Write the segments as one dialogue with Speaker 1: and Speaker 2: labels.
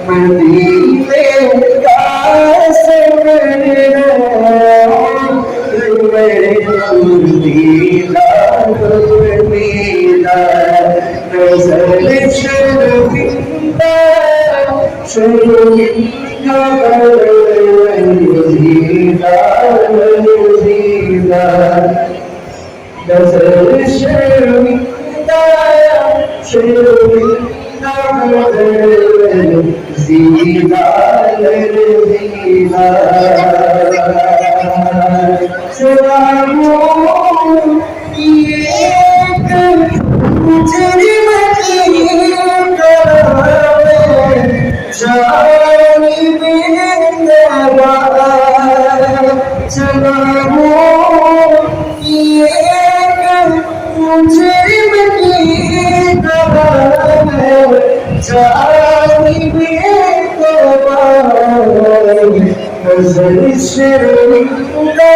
Speaker 1: मदीने का सफर नजर शर्मिंदा शर्मिंदा नजर शर्मिंदा शर्मिंदा जीदा जीदा सलामों ये कर मुजरिम की करावे जानी बेनवा सलामों ये कर मुजरिम की करावे जानी बेनवा नजर शर्मिंदा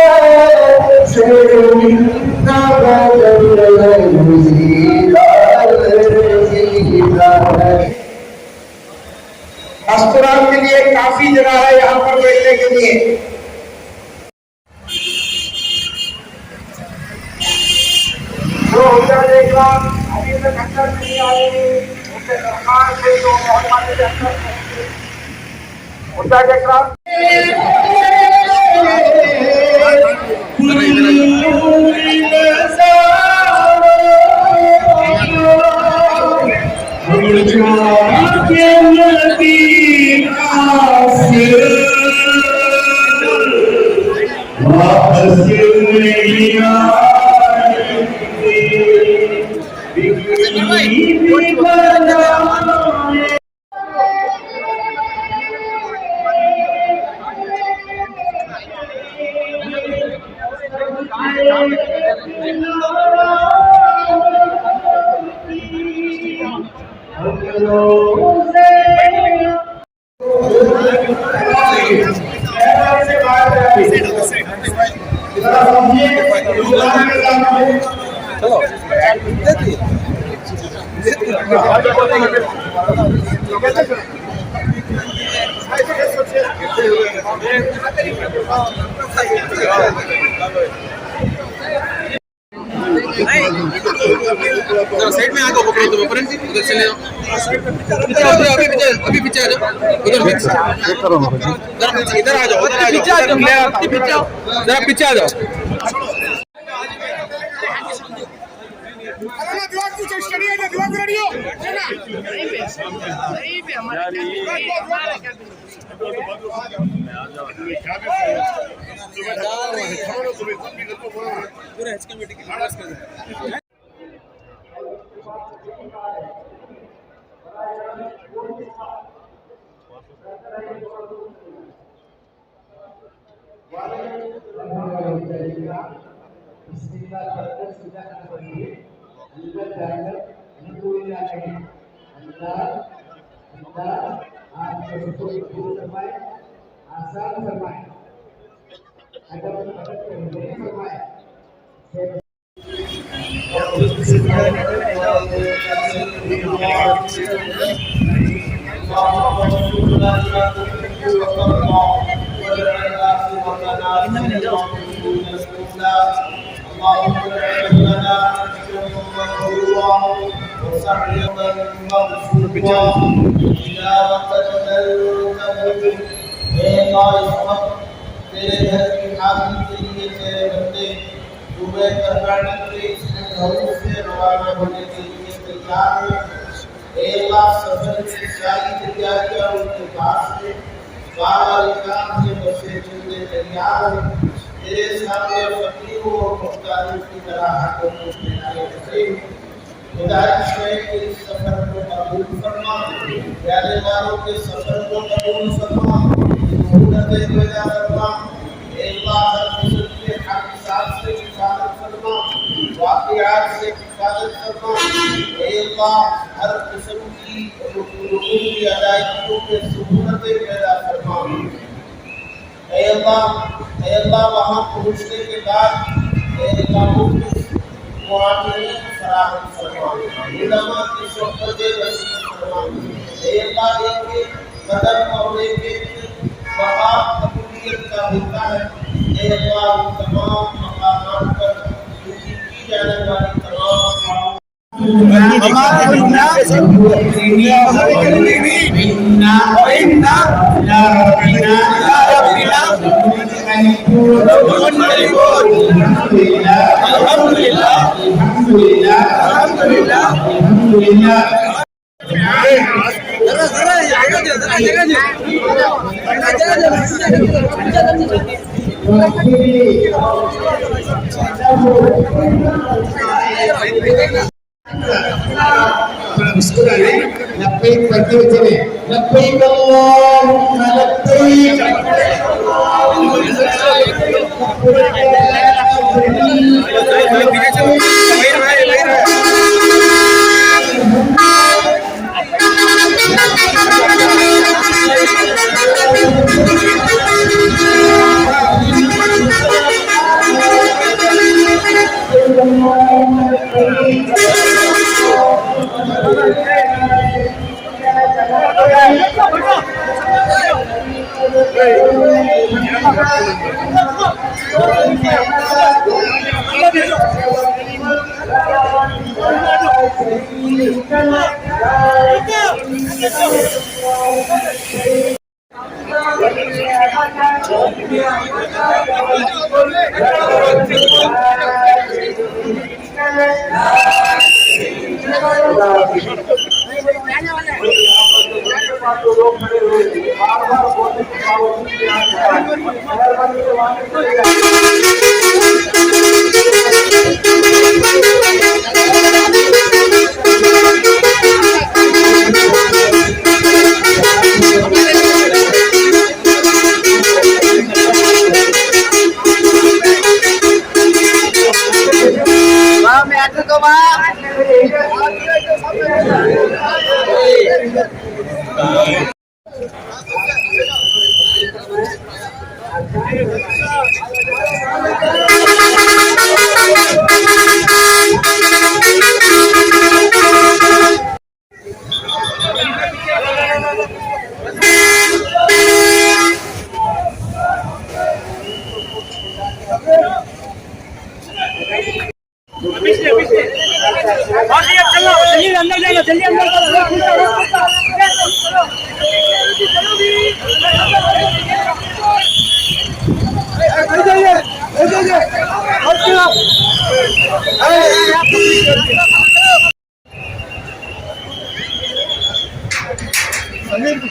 Speaker 1: शर्मिंदा अस्तरात के लिए काफी जगह है यहाँ पर बैठने के लिए। जो होता देगा अभी तक अंदर नहीं आए उनके दरकार से जो मोहम्मद के अंदर होता देगा
Speaker 2: साइड में आगे पकड़ो तुम ऊपर उधर चले जाओ अभी पीछे आ जाओ उधर चेक करो इधर आ जाओ पीछे आ जाओ जरा पीछे आ जाओ
Speaker 1: आसान फरमाए अगर मदद नहीं फरमाए तेरे घर की हाजिरी के लिए तेरे बंदे सुबह कर्नाटक के घरों से रवाना होने के लिए तैयार हैं। अल्लाह सफर की सारी तैयारियां उनके पास है, सारा काम से बसे चलने तैयार हैं। तेरे सामने फकीरों और मुख्तारों की तरह हाथों को फैलाए रखे। खुदाइश है कि इस सफर को कबूल फरमा, प्यारे वालों के सफर को कबूल फरमा, पैदा फरमा। अल्लाह हर किस्म के हादसात से हिफाजत फरमा, वाक़ियात से हिफाजत फरमा। अल्लाह हर किस्म की रुकून की अदायगियों के सहूलतें पैदा फरमा। अल्लाह वहाँ पहुँचने के बाद muamil sarahan sama ulama की सोहबत रसूल फरमा अल्लाह के कदम और के मकाम कबूलियत का होता है अल्लाह तमाम मकामात पर पूरी की जाने वाली तमाम मुस्कुराने लब्बैक करते हुए लब्बैक अल्लाहुम्मा लब्बैक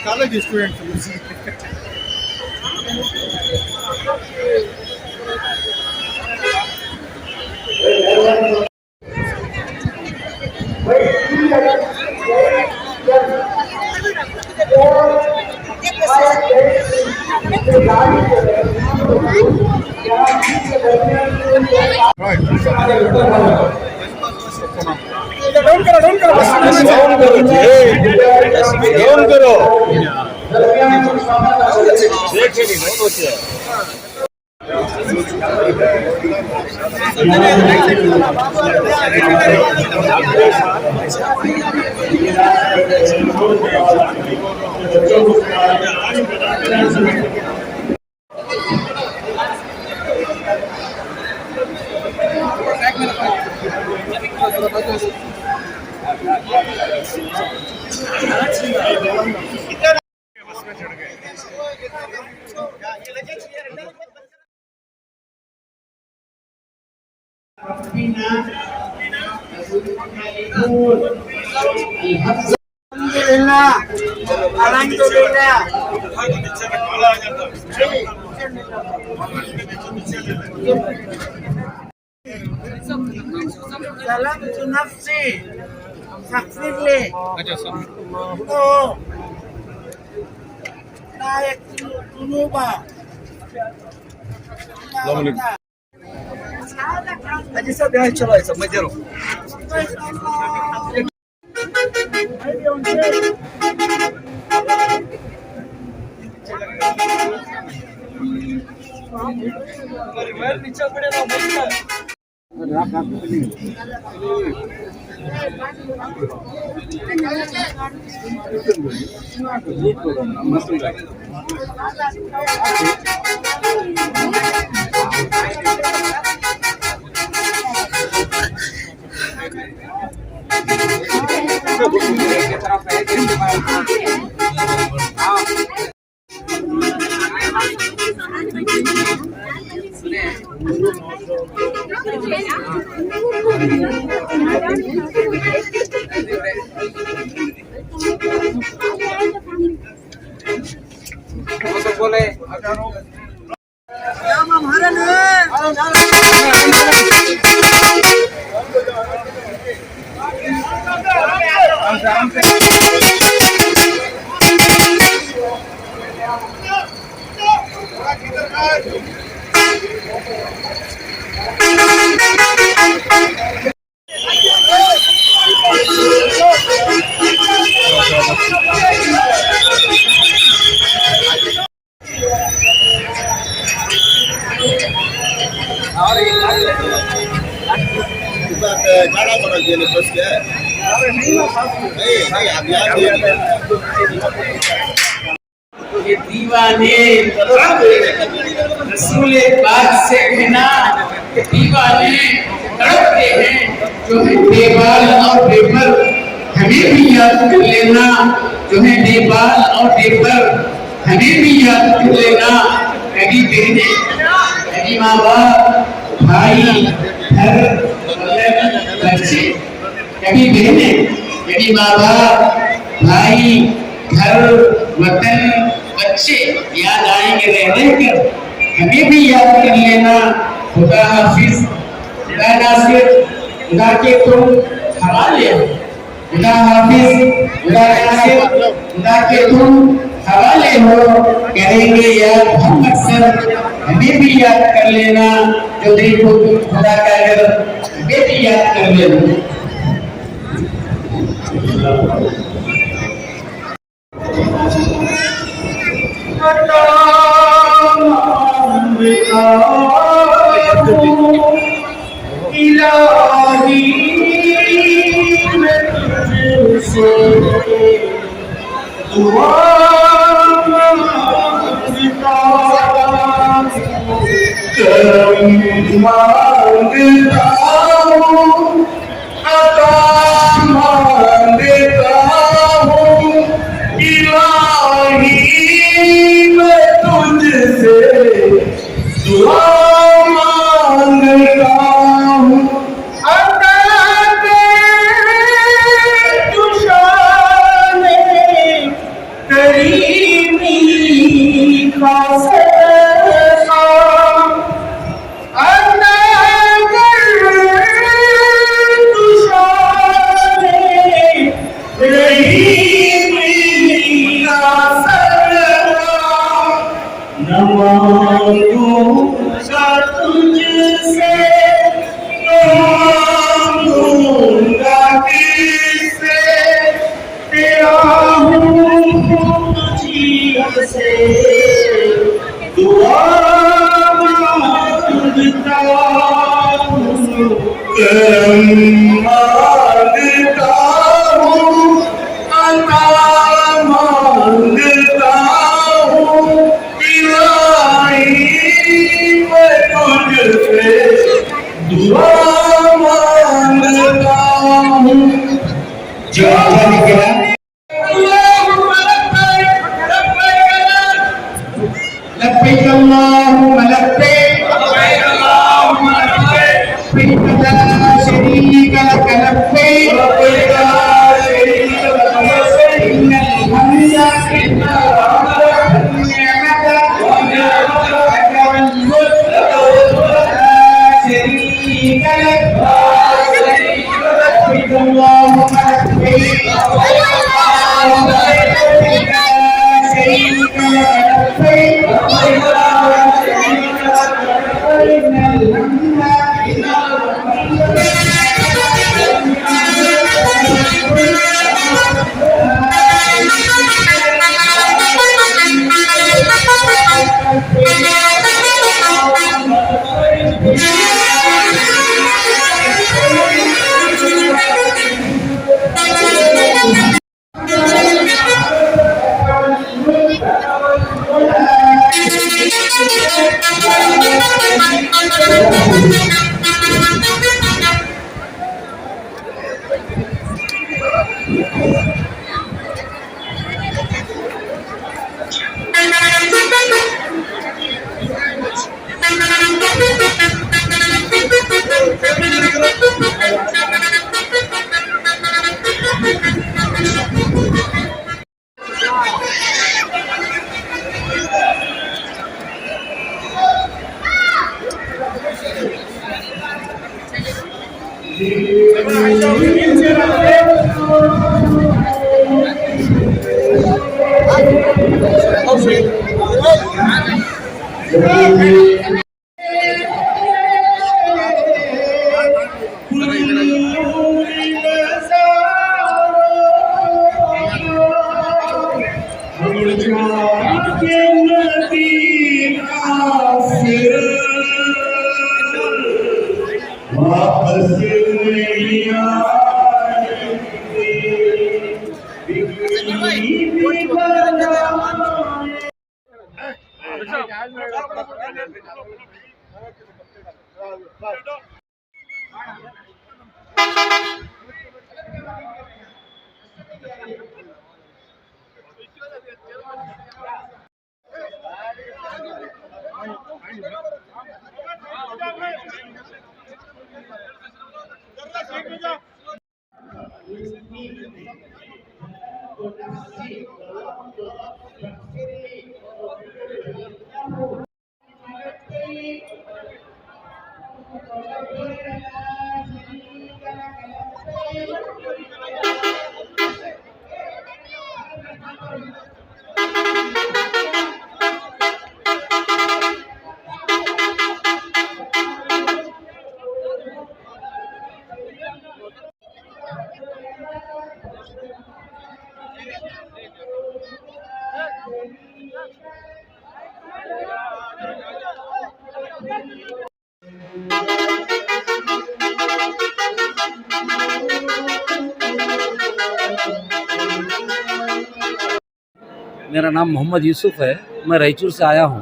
Speaker 2: college students. डाउन करो
Speaker 1: Salam tu nafsi, saksir le. Oh, naik dulu bah.
Speaker 2: Aji sab yahan chalo aisa majaro.
Speaker 1: गाना बना दिया बस क्या नहीं अब यार
Speaker 3: ये दीवाने रसूल पाक से कहना कि दीवाने तड़पते हैं जो है नेपाल और पेपर हमें भी याद कर लेना जो है नेपाल और पेपर हमें भी याद कर लेना कभी बहने कभी माँ बाप भाई घर बच्चे कभी बहने कभी माँ बाप भाई घर वतन बच्चे याद आएंगे रह कर हमें भी याद कर लेना खुदा हाफिज खुदा नासिर खुदा के तुम हवाले हो खुदा हाफिज खुदा नासिर खुदा के तुम हवाले हो करेंगे याद हम अक्सर हमें भी याद कर लेना जो देखो तुम खुदा का घर हमें भी याद कर लेना इलाही मैं तुझसे दुआ मांगता करम मांगता हूँ अता मांगता हूँ इलाही मैं तुझसे दुआ मांगता हूँ अता दे तू शान करीमी का सदका अता दे तू शान करीमी का सदका न मांगूंगा तुझसे मांगूंगा किससे तेरा हूँ तुझी से दुआ मांगता हूँ करम मांगता हूँ अता मांगता हूँ इलाही मैं तुझसे दुआ मांगता हूँ जो अच्छा निकला लब्बैक अल्लाहुम्मा लब्बैक लब्बैक ला शरीका लक लब्बैक इन्नल हम्दा शरीका लक लब्बैक अल्लाहुम्मा लब्बैक वापस नहीं
Speaker 4: मेरा नाम मोहम्मद यूसुफ है। मैं रायचूर से आया हूँ।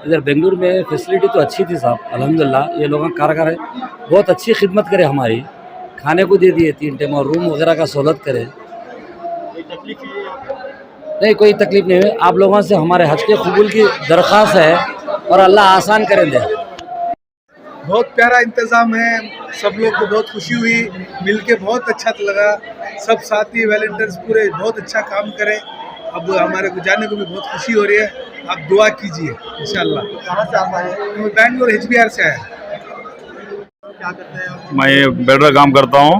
Speaker 4: इधर बेंगलुरु में फैसिलिटी तो अच्छी थी साहब, अल्हम्दुलिल्लाह। ये लोग कारागार बहुत अच्छी खिदमत करे, हमारी खाने को दे दिए 3 टाइम और रूम वगैरह का सहूलत करे। नहीं, कोई तकलीफ नहीं है। आप लोगों से हमारे हज के कबूल की दरख्वास्त है और अल्लाह आसान करे दे।
Speaker 5: बहुत प्यारा इंतज़ाम है, सब लोग को बहुत खुशी हुई, मिलके बहुत अच्छा लगा। सब साथी वॉलंटियर्स पूरे बहुत अच्छा काम करे। अब हमारे को जाने को भी बहुत खुशी हो रही है। आप दुआ कीजिए इंशाल्लाह। कहाँ से आप आए? मैं बैंगलोर HBR से आया। क्या करते हैं?
Speaker 6: मैं बिल्डर काम करता हूँ।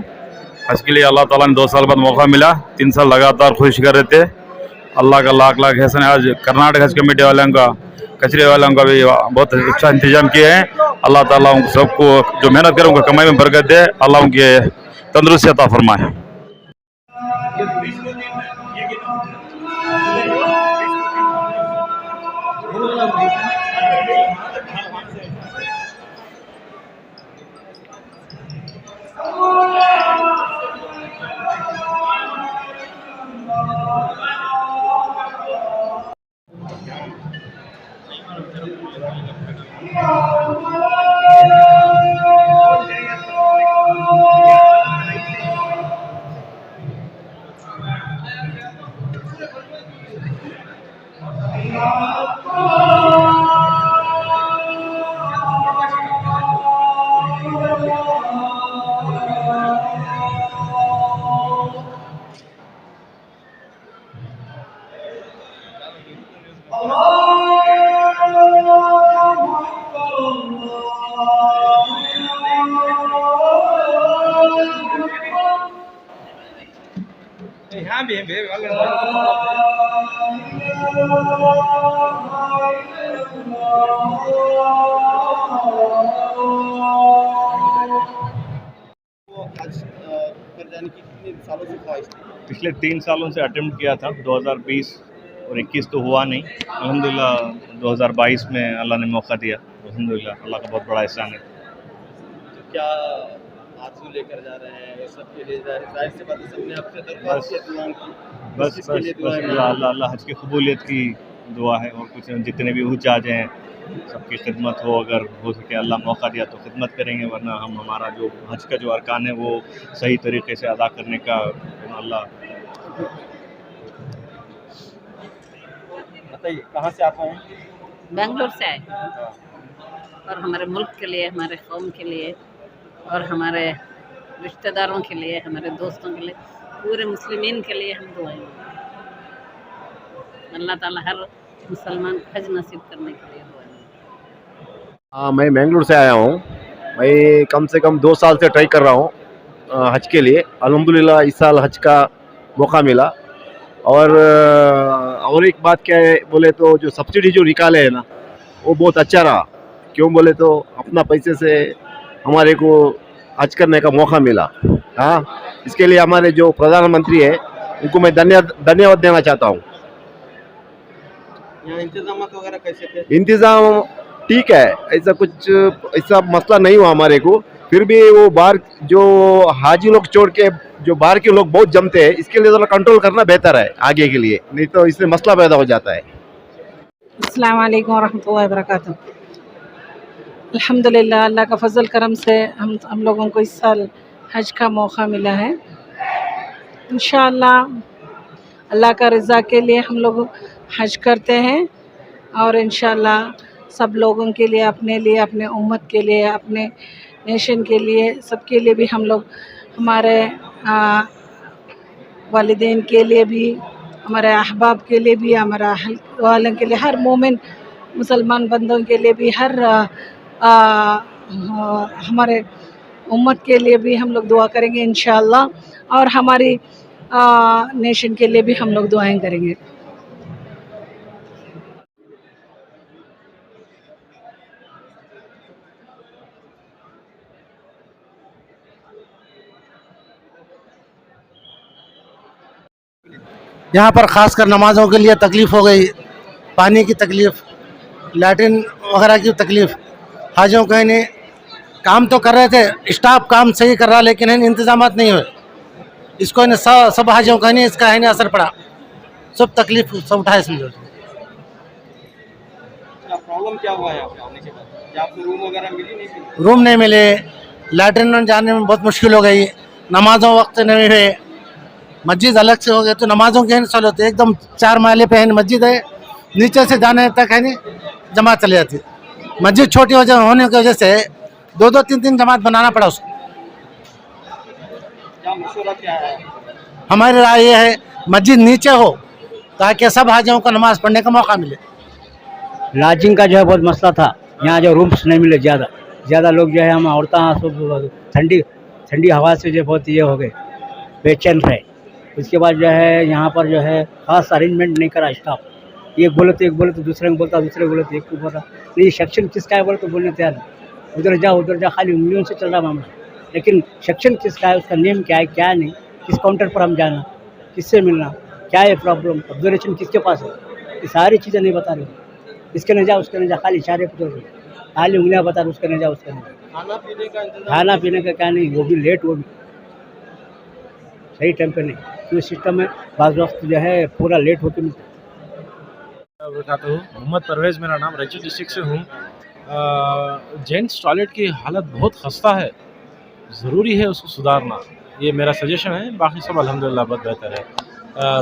Speaker 6: हज के लिए अल्लाह ताला ने 2 साल बाद मौका मिला। 3 साल लगातार कोशिश कर रहे थे। अल्लाह का लाख लाख एहसान है। आज कर्नाटक हज कमेटी वालों का, कचरे वालों का भी बहुत अच्छा इंतजाम किया है। अल्लाह ताला उन सबको जो मेहनत करे उनका कमाई में बरकत दे। अल्लाह उनकी तंदुरुस्ती अता फरमाए।
Speaker 7: पिछले 3 सालों से अटेम्प्ट किया था, 2020 और 21 तो हुआ नहीं। अल्हम्दुलिल्लाह 2022 में अल्लाह ने मौका दिया। अल्हम्दुलिल्लाह अल्लाह का बहुत बड़ा एहसान है।
Speaker 1: तो क्या आरज़ू लेकर जा रहे हैं ये सब के लिए? जाहिर सी बात है, सबने आपसे दरख्वास्त की, दुआ की।
Speaker 7: बस अल्लाह हज की कबूलियत की दुआ है। और कुछ जितने भी हुज्जाज हैं सबकी खिदमत हो, अगर हो सके अल्लाह मौका दिया तो खिदमत करेंगे, वरना हम हमारा जो हज का जो अरकान है वो सही तरीके से अदा करने का अल्लाह।
Speaker 2: बताइए कहाँ से आप आए हैं?
Speaker 8: बेंगलोर से आए और हमारे मुल्क के लिए, हमारे कौम के लिए और हमारे रिश्तेदारों के लिए, हमारे दोस्तों के लिए, पूरे मुस्लिमीन के लिए हम दुआएं अल्लाह ताला हर मुसलमान को हज नसीब करने के लिए दुआएं।
Speaker 9: हाँ, मैं बेंगलुरु से आया हूँ। मैं कम से कम 2 साल से ट्राई कर रहा हूँ हज के लिए। अल्हम्दुलिल्लाह इस साल हज का मौका मिला। और एक बात क्या है बोले तो जो सब्सिडी जो निकाले है ना वो बहुत अच्छा रहा। क्यों बोले तो अपना पैसे से हमारे को हज करने का मौका मिला। हाँ, इसके लिए हमारे जो प्रधानमंत्री है उनको मैं धन्यवाद देना चाहता हूँ।
Speaker 2: यहाँ इंतजाम वगैरह कैसे थे?
Speaker 9: इंतज़ाम ठीक है, ऐसा मसला नहीं हुआ हमारे को। फिर भी वो बाहर जो हाजी लोग छोड़ के जो बाहर के लोग बहुत जमते हैं, इसके लिए ज़रा कंट्रोल करना बेहतर है आगे के लिए, नहीं तो इससे मसला पैदा हो जाता है।
Speaker 10: अस्सलाम वालेकुम वरहमतुल्लाहि वबरकातुहू। अल्हम्दुलिल्लाह अल्लाह का फजल करम से हम लोगों को इस साल हज का मौका मिला है। इंशाअल्लाह अल्लाह का रज़ा के लिए हम लोग हज करते हैं और इंशाअल्लाह सब लोगों के लिए, अपने उम्मत के लिए, अपने नेशन के लिए, सबके लिए भी हम लोग, हमारे वालिदैन के लिए भी, हमारे अहबाब के लिए भी, हमारे अहल वालों के लिए, हर मोमिन मुसलमान बंदों के लिए भी, हर हमारे उम्मत के लिए भी हम लोग दुआ करेंगे इंशाअल्लाह। और हमारी नेशन के लिए भी हम लोग दुआएं करेंगे।
Speaker 11: यहाँ पर ख़ासकर नमाज़ों के लिए तकलीफ़ हो गई, पानी की तकलीफ़, लैट्रिन वगैरह की तकलीफ़। हाजियों को नहीं, काम तो कर रहे थे, स्टाफ काम सही कर रहा, लेकिन इंतज़ामात नहीं हुए। इसको सब हाजियों का नहीं, इसका है नहीं असर पड़ा, सब तकलीफ़ सब उठाए समझो।
Speaker 2: प्रॉब्लम क्या हुआ है यहाँ पे आने के बाद? क्या आपको रूम वगैरह मिली नहीं मिली?
Speaker 11: रूम नहीं मिले, लैट्रिन में जाने में बहुत मुश्किल हो गई, नमाज़ों वक्त नहीं हुए, मस्जिद अलग से हो गए तो नमाज़ों की सहूलत है। एकदम 4 माले पे है मस्जिद है, नीचे से जाने तक है नहीं जमात चली जाती। मस्जिद छोटी होने की वजह से 2-2, 3-3 जमात बनाना पड़ा उसको।
Speaker 2: क्या मशवरा क्या है?
Speaker 11: हमारी राय ये है मस्जिद नीचे हो ताकि सब हाजियों को नमाज़ पढ़ने का मौका मिले।
Speaker 4: लॉजिंग का जो है बहुत मसला था, यहाँ जो रूम्स नहीं मिले, ज़्यादा लोग जो है हम औरतें सब ठंडी हवा से जो बहुत ये हो गए, बेचैन रहे। उसके बाद जो है यहाँ पर जो है ख़ास अरेंजमेंट नहीं करा स्टाफ। एक बोले तो दूसरे को बोलता, दूसरे बोले तो एक को बोलता। ये सेक्शन किसका है बोले तो बोलने तैयार नहीं, उधर जा, खाली उंगलियों से चल रहा मामला। लेकिन सेक्शन किसका है, उसका नेम क्या है, क्या नहीं, किस काउंटर पर हम जाना, किससे मिलना, क्या है प्रॉब्लम, ऑब्जर्वेशन किसके पास है, ये सारी चीज़ें नहीं बता रहे। इसके नहीं जा, उसके नहीं जा, खाली इशारे पर चल रहे, खाली उंगलियाँ बता रहे, उसके नहीं जा, उसके नहीं जा। खाना पीने का क्या नहीं, वो भी लेट, वो भी सही टाइम पे नहीं। तो सिस्टम में बाज़ वक्त जो है पूरा लेट होकर
Speaker 12: बताता हूँ। मोहम्मद परवेज़ मेरा नाम, रांची डिस्ट्रिक्ट से हूँ। जेंट्स टॉयलेट की हालत बहुत खस्ता है, ज़रूरी है उसको सुधारना, ये मेरा सजेशन है। बाकी सब अल्हम्दुलिल्लाह बहुत बेहतर है।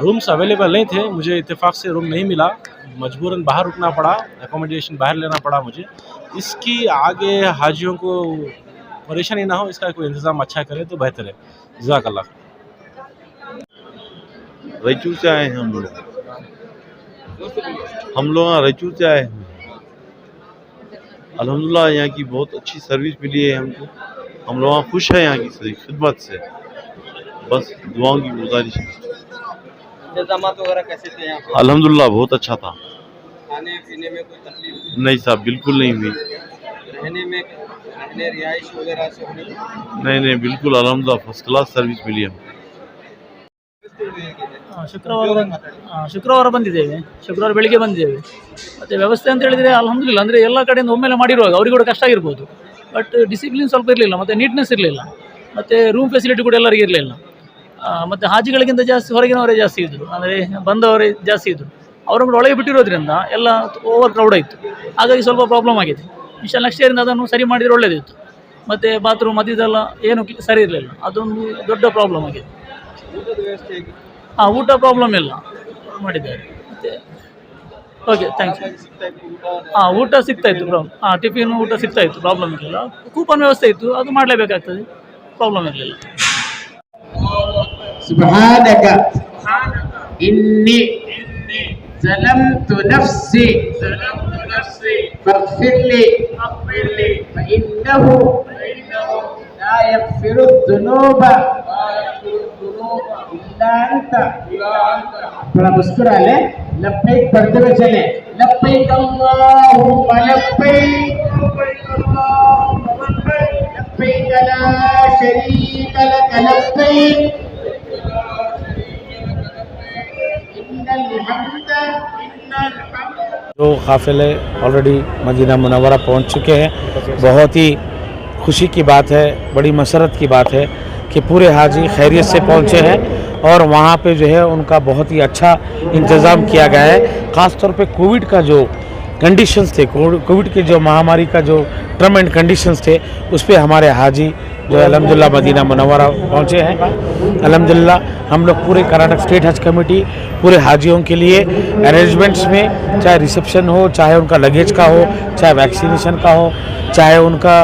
Speaker 12: रूम्स अवेलेबल नहीं थे, मुझे इत्तेफाक से रूम नहीं मिला, मजबूरन बाहर रुकना पड़ा, एकोमोडेशन बाहर लेना पड़ा मुझे। इसकी आगे हाजियों को परेशानी ना हो, इसका कोई इंतज़ाम अच्छा करे तो बेहतर है। जज़ाकल्लाह।
Speaker 13: रायचूर से आए हैं हम लोग रायचूर से आए हैं। अल्हम्दुलिल्लाह यहाँ की बहुत अच्छी सर्विस मिली है हमको, हम लोग खुश हैं यहाँ की खिदमत से। बस दुआओं की गुजारिश है।
Speaker 2: इंतजाम वगैरह कैसे थे यहाँ पे?
Speaker 13: अल्हम्दुलिल्लाह बहुत अच्छा था।
Speaker 2: खाने पीने में कोई तकलीफ
Speaker 13: नहीं साहब, बिल्कुल नहीं हुई।
Speaker 2: रहने रिहाइश वगैरह से
Speaker 13: नहीं, बिल्कुल अल्हम्दुलिल्लाह फर्स्ट क्लास सर्विस मिली हमको।
Speaker 14: ಶುಕ್ರವಾರ ಬಂದಿದ್ದೇವೆ, ಶುಕ್ರವಾರ ಬೆಳಿಗ್ಗೆ ಬಂದಿದ್ದೇವೆ। ಮತ್ತು ವ್ಯವಸ್ಥೆ ಅಂತ ಹೇಳಿದರೆ ಅಲ್ಹಮ್ದುಲಿಲ್ಲ, ಅಂದರೆ ಎಲ್ಲ ಕಡೆಯಿಂದ ಒಮ್ಮೆಲೆ ಮಾಡಿರುವಾಗ ಅವರಿಗೆ ಕೂಡ ಕಷ್ಟ ಆಗಿರ್ಬೋದು, ಬಟ್ ಡಿಸಿಪ್ಲಿನ್ ಸ್ವಲ್ಪ ಇರಲಿಲ್ಲ, ಮತ್ತು ನೀಟ್ನೆಸ್ ಇರಲಿಲ್ಲ, ಮತ್ತು ರೂಮ್ ಫೆಸಿಲಿಟಿ ಕೂಡ ಎಲ್ಲರಿಗೆ ಇರಲಿಲ್ಲ। ಮತ್ತು ಹಾಜಿಗಳಿಗಿಂತ ಜಾಸ್ತಿ ಹೊರಗಿನವರೇ ಜಾಸ್ತಿ ಇದ್ದರು, ಅಂದರೆ ಬಂದವರೇ ಜಾಸ್ತಿ ಇದ್ದರು, ಅವರನ್ನು ಕೂಡ ಒಳಗೆ ಬಿಟ್ಟಿರೋದ್ರಿಂದ ಎಲ್ಲ ಓವರ್ ಕ್ರೌಡ್ ಆಯಿತು, ಹಾಗಾಗಿ ಸ್ವಲ್ಪ ಪ್ರಾಬ್ಲಮ್ ಆಗಿದೆ। ನೆಕ್ಸ್ಟ್ ಇಯರಿಂದ ಅದನ್ನು ಸರಿ ಮಾಡಿದರೆ ಒಳ್ಳೆಯದಿತ್ತು। ಮತ್ತು ಬಾತ್ರೂಮ್ ಮಧ್ಯದೆಲ್ಲ ಏನು ಸರಿ ಇರಲಿಲ್ಲ, ಅದೊಂದು ದೊಡ್ಡ ಪ್ರಾಬ್ಲಮ್ ಆಗಿದೆ। ಹಾಂ ಊಟ ಪ್ರಾಬ್ಲಮ್ ಇಲ್ಲ ಮಾಡಿದ್ದಾರೆ ಮತ್ತು ಓಕೆ ಥ್ಯಾಂಕ್ಸ್ ಹಾಂ ಊಟ ಸಿಗ್ತಾಯಿತ್ತು ಟಿಫಿನ್ ಊಟ ಸಿಗ್ತಾಯಿತ್ತು ಪ್ರಾಬ್ಲಮ್ ಇರಲಿಲ್ಲ. ಕೂಪನ್ ವ್ಯವಸ್ಥೆ ಇತ್ತು, ಅದು ಮಾಡಲೇಬೇಕಾಗ್ತದೆ, ಪ್ರಾಬ್ಲಮ್ ಇರಲಿಲ್ಲ.
Speaker 3: सुब्हानक इन्नी ज़लमतु नफ्सी फ़ग़फ़िरली फ़इन्नहु ला यग़फ़िरुज़्ज़ुनूब इल्ला अंत। थोड़ा मुस्कुरा ले, लब्बैक पढ़ते हुए चले, लब्बैक अल्लाहुम्मा लब्बैक लब्बैक ला शरीक लक लब्बैक
Speaker 15: जो काफ़िले ऑलरेडी मदीना मुनव्वरा पहुंच चुके हैं, बहुत ही खुशी की बात है, बड़ी मसरत की बात है कि पूरे हाजी खैरियत से पहुंचे हैं और वहाँ पे जो है उनका बहुत ही अच्छा इंतज़ाम किया गया है। ख़ास तौर पे कोविड का जो कंडीशंस थे, कोविड के जो महामारी का जो टर्म एंड कंडीशंस थे, उस पे हमारे हाजी जो अल्हम्दुलिल्लाह मदीना मुनव्वरा पहुँचे हैं। अल्हम्दुलिल्लाह हम लोग पूरे कर्नाटक स्टेट हज कमेटी पूरे हाजियों के लिए अरेंजमेंट्स में, चाहे रिसेप्शन हो, चाहे उनका लगेज का हो, चाहे वैक्सीनेशन का हो, चाहे उनका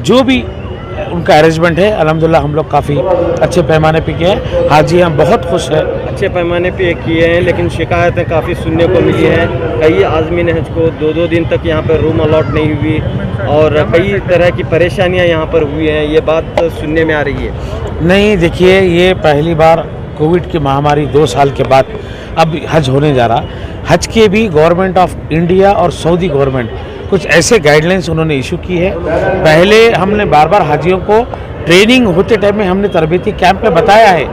Speaker 15: जो भी उनका अरेंजमेंट है, अल्हम्दुलिल्लाह हम लोग काफ़ी अच्छे पैमाने पे किए हैं। हाजी हम बहुत खुश हैं।
Speaker 16: अच्छे पैमाने पे किए हैं, लेकिन शिकायतें काफ़ी सुनने को मिली हैं। कई आज़मीन हज को 2-2 दिन तक यहाँ पर रूम अलॉट नहीं हुई और कई तरह की परेशानियाँ यहाँ पर हुई हैं, ये बात सुनने में आ रही है।
Speaker 15: नहीं, देखिए ये पहली बार कोविड की महामारी 2 साल के बाद अब हज होने जा रहा। हज के भी गवर्नमेंट ऑफ इंडिया और सऊदी गवर्नमेंट कुछ ऐसे गाइडलाइंस उन्होंने इशू की है। पहले हमने बार बार हाजियों को ट्रेनिंग होते टाइम में हमने तरबेती कैंप में बताया है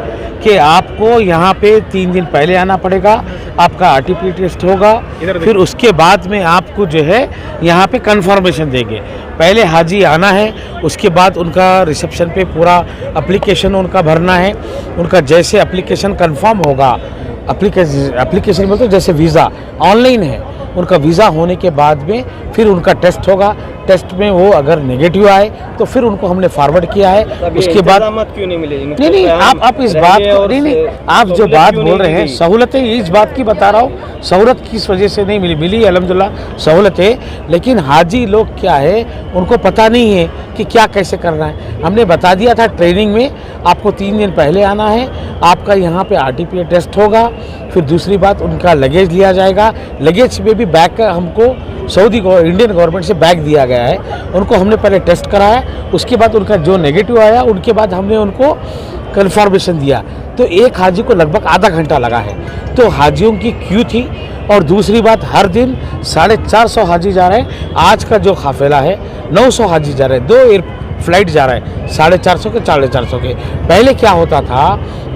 Speaker 15: कि आपको यहाँ पे 3 दिन पहले आना पड़ेगा, आपका RT-PCR टेस्ट होगा, फिर उसके बाद में आपको जो है यहाँ पे कंफर्मेशन देंगे। पहले हाजी आना है, उसके बाद उनका रिसेप्शन पे पूरा एप्लीकेशन उनका भरना है। उनका जैसे एप्लीकेशन कंफर्म होगा, एप्लीकेशन बोलते जैसे वीज़ा ऑनलाइन है, उनका वीज़ा होने के बाद में फिर उनका टेस्ट होगा। टेस्ट में वो अगर नेगेटिव आए तो फिर उनको हमने फॉरवर्ड किया है। उसके बाद
Speaker 16: क्यों नहीं मिले?
Speaker 15: नहीं, आप इस बात को नहीं, आप जो बात बोल रहे हैं सहूलतें, इस बात की बता रहा हूँ, सहूलत किस वजह से नहीं मिली अल्हम्दुलिल्लाह सहूलतें, लेकिन हाजी लोग क्या है उनको पता नहीं है कि क्या कैसे करना है। हमने बता दिया था ट्रेनिंग में, आपको 3 दिन पहले आना है, आपका यहाँ पे RT-PCR टेस्ट होगा, फिर दूसरी बात उनका लगेज लिया जाएगा। लगेज में भी बैग का हमको सऊदी इंडियन गवर्नमेंट से बैग दिया गया है, उनको हमने पहले टेस्ट कराया, उसके बाद उनका जो नेगेटिव आया उनके बाद हमने उनको कन्फर्मेशन दिया। तो एक हाजी को लगभग आधा घंटा लगा है, तो हाजियों की क्यू थी। और दूसरी बात, हर दिन 450 हाजी जा रहे हैं। आज का जो काफिला है 900 हाजी जा रहे हैं, 2 एयर फ्लाइट जा रहा है, 450 के 450 के। पहले क्या होता था,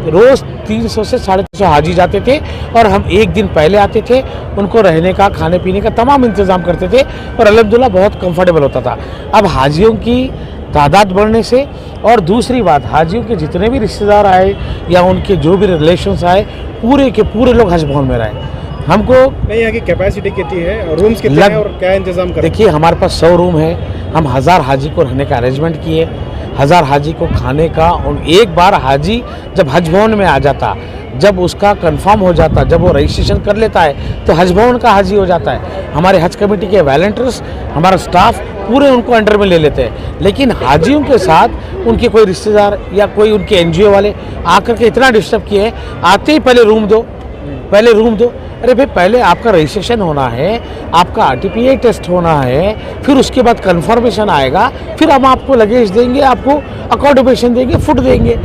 Speaker 15: रोज़ 300 से 350 हाजी जाते थे और हम एक दिन पहले आते थे, उनको रहने का, खाने पीने का तमाम इंतज़ाम करते थे और अल्हम्दुलिल्लाह बहुत कंफर्टेबल होता था। अब हाजियों की तादाद बढ़ने से और दूसरी बात, हाजियों के जितने भी रिश्तेदार आए या उनके जो भी रिलेशंस आए, पूरे के पूरे लोग हज भवन में रहे। हमको
Speaker 17: नहीं, यहाँ की कैपेसिटी कितनी है, रूम्स कितने हैं और क्या इंतजाम करें?
Speaker 15: देखिए हमारे पास 100 रूम है, हम 1000 हाजी को रहने का अरेंजमेंट किए, 1000 हाजी को खाने का। और एक बार हाजी जब हज भवन में आ जाता, जब उसका कंफर्म हो जाता, जब वो रजिस्ट्रेशन कर लेता है तो हज भवन का हाजी हो जाता है। हमारे हज कमेटी के वॉलंटियर्स, हमारा स्टाफ पूरे उनको अंडर में ले लेते हैं। लेकिन हाजियों के साथ उनके कोई रिश्तेदार या कोई उनके NGO वाले आकर के इतना डिस्टर्ब किए, आते ही पहले रूम दो। अरे भाई, पहले आपका रजिस्ट्रेशन होना है, आपका RT-PCR टेस्ट होना है, फिर उसके बाद कंफर्मेशन आएगा, फिर हम आपको लगेज देंगे, आपको अकोमोडेशन देंगे, फूड देंगे।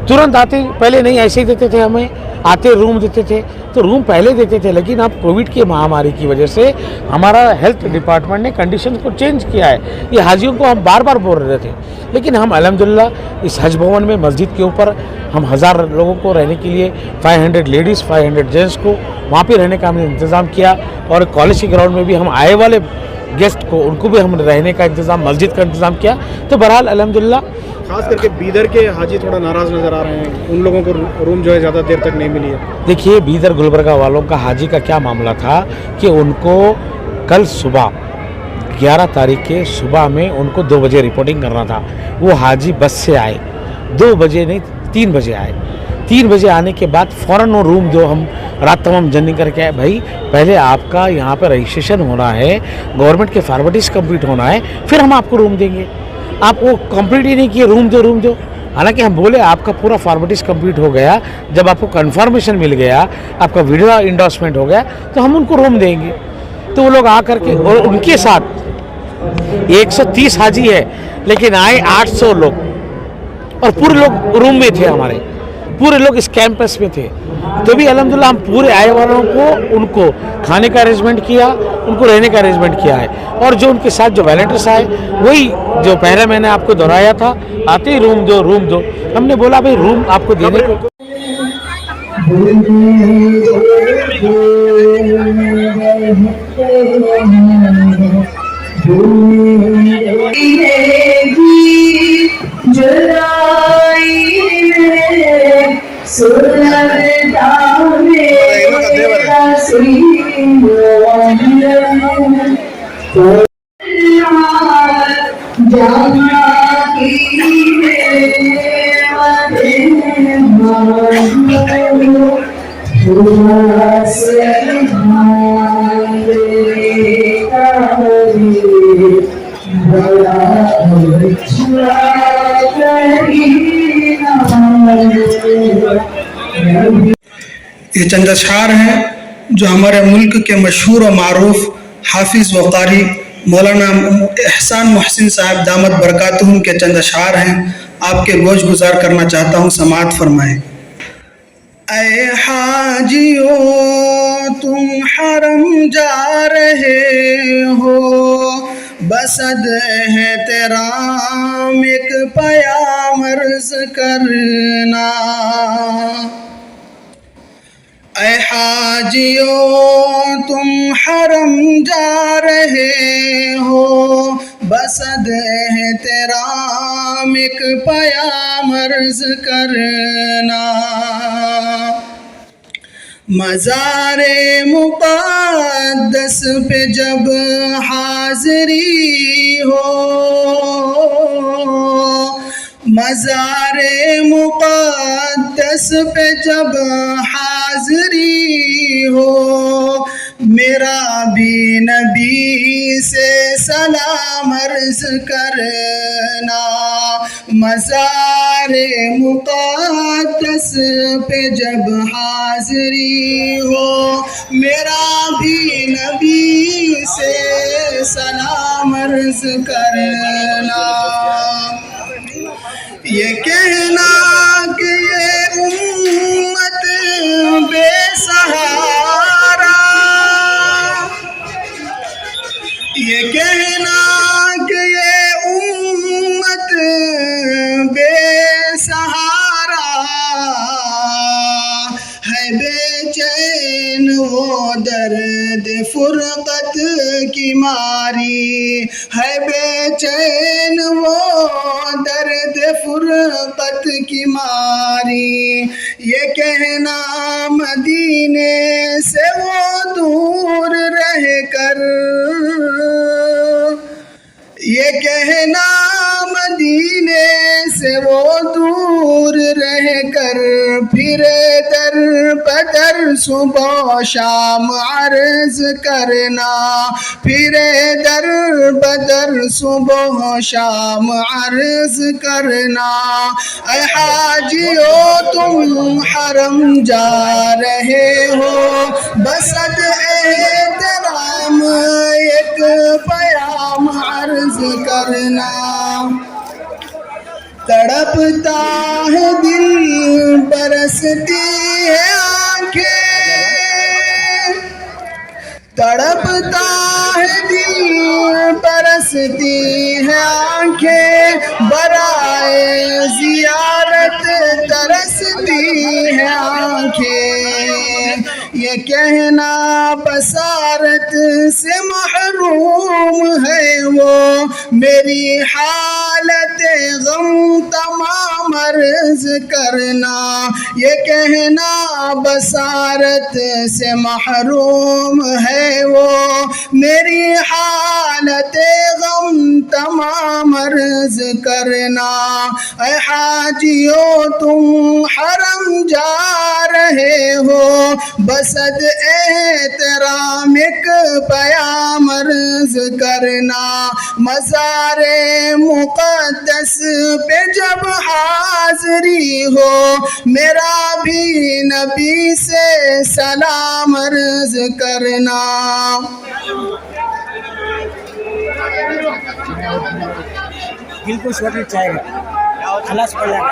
Speaker 15: तुरंत आते पहले नहीं ऐसे ही देते थे, हमें आते रूम देते थे, तो रूम पहले देते थे। लेकिन अब कोविड की महामारी की वजह से हमारा हेल्थ डिपार्टमेंट ने कंडीशन को चेंज किया है। ये हाजियों को हम बार बार बोल रहे थे, लेकिन हम अल्हम्दुलिल्लाह इस हज भवन में मस्जिद के ऊपर हम 1000 लोगों को रहने के लिए 500 लेडीज़ 500 जेंट्स को वहाँ पे रहने का हमने इंतज़ाम किया। और कॉलेज के ग्राउंड में भी हम आए वाले गेस्ट को, उनको भी हम रहने का इंतज़ाम, मस्जिद का इंतज़ाम किया। तो बहरहाल अल्हम्दुलिल्लाह।
Speaker 17: खास करके बीदर के हाजी थोड़ा नाराज़ नज़र आ रहे हैं, उन लोगों को रूम जो है ज़्यादा देर तक नहीं मिली है।
Speaker 15: देखिए बीदर गुलबर्गा वालों का हाजी का क्या मामला था कि उनको कल सुबह 11 तारीख के सुबह में उनको 2 बजे रिपोर्टिंग करना था। वो हाजी बस से आए, 2 बजे नहीं 3 बजे आए। 3 बजे आने के बाद फ़ौरन वो रूम जो हम रात तमाम जर्नी करके आए, भाई पहले आपका यहाँ पर रजिस्ट्रेशन होना है, गवर्नमेंट के फॉर्मेलिटीज़ कंप्लीट होना है, फिर हम आपको रूम देंगे। आप वो कंप्लीट ही नहीं किए, रूम दो। हालांकि हम बोले आपका पूरा फॉर्मेलिटीज़ कंप्लीट हो गया, जब आपको कन्फर्मेशन मिल गया, आपका वीडियो इंडोर्समेंट हो गया, तो हम उनको रूम देंगे। तो वो लोग आ करके, और उनके साथ 130 हाजी है, लेकिन आए 800 लोग, और पूरे लोग रूम में थे, हमारे पूरे लोग इस कैंपस में थे। तो भी अल्हम्दुलिल्लाह हम पूरे आए वालों को उनको खाने का अरेंजमेंट किया, उनको रहने का अरेंजमेंट किया है। और जो उनके साथ जो वॉलंटियर्स आए, वही जो पहले मैंने आपको दोहराया था, आते ही रूम दो। हमने बोला भाई रूम आपको देने को
Speaker 18: ये चंद अशआर हैं जो हमारे मुल्क के मशहूर और मारूफ हाफिज़ व कारी मौलाना एहसान मोहसिन साहब दामत बरकातुहुम के चंद अशआर हैं। आपके गोश गुजार करना चाहता हूँ, समाअत फरमाएं। ऐ हाजियों तुम हरम जा रहे हो, बसद है तेरा एक पयाम अर्ज़ करना। ऐ हाजियों तुम हरम जा रहे हो, बसद है तेरा एक पयाम अर्ज़ करना। मज़ारे मुक़द्दस पे जब हाज़री हो, मज़ारे मुक़द्दस पे जब हाज़री हो, मेरा भी नबी से सलाम अर्ज़ करना। मज़ारे मुक़द्दस पे जब हाज़री हो, मेरा भी नबी से सलाम अर्ज़ करना। ये कहना कि ये उम्मत बेसहारा, ये कहना कि ये उम्मत बेसहारा है, बेचैन वो दर्द फुरक़त की मारी है, बेचैन वो दर्द फुरक़त की मारी। ये कहना मदीने से वो दूर रह कर, ये कहना मदीने से वो दूर रह कर, फिर दर बदर सुबह शाम अर्ज़ करना। फिर दर बदर सुबह शाम अर्ज़ करना। ऐ हाजियों तुम हरम जा रहे हो, बसद एहतराम एक पयाम अर्ज़ करना। तड़पता है दिल, बरसती है आँखें, तड़पता है दिल, बरसती है आँखें, बराए ज़ियारत तरसती है आँखें। ये कहना बसारत से महरूम है वो, मेरी हालत गम तमाम अर्ज करना। ये कहना बसारत से महरूम है वो, मेरी हालत गम तमाम अर्ज करना। ऐ हाजियों तुम हरम जा रहे हो, बसद एहतराम एक प्याम अर्ज करना। मज़ारे मुक़द्दस पे जब हाज़री हो, मेरा भी नबी से सलाम अर्ज करना।
Speaker 11: बिल्कुल छोटी चाय खलास पड़ जाएगा।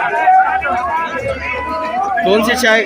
Speaker 16: कौन सी चाय?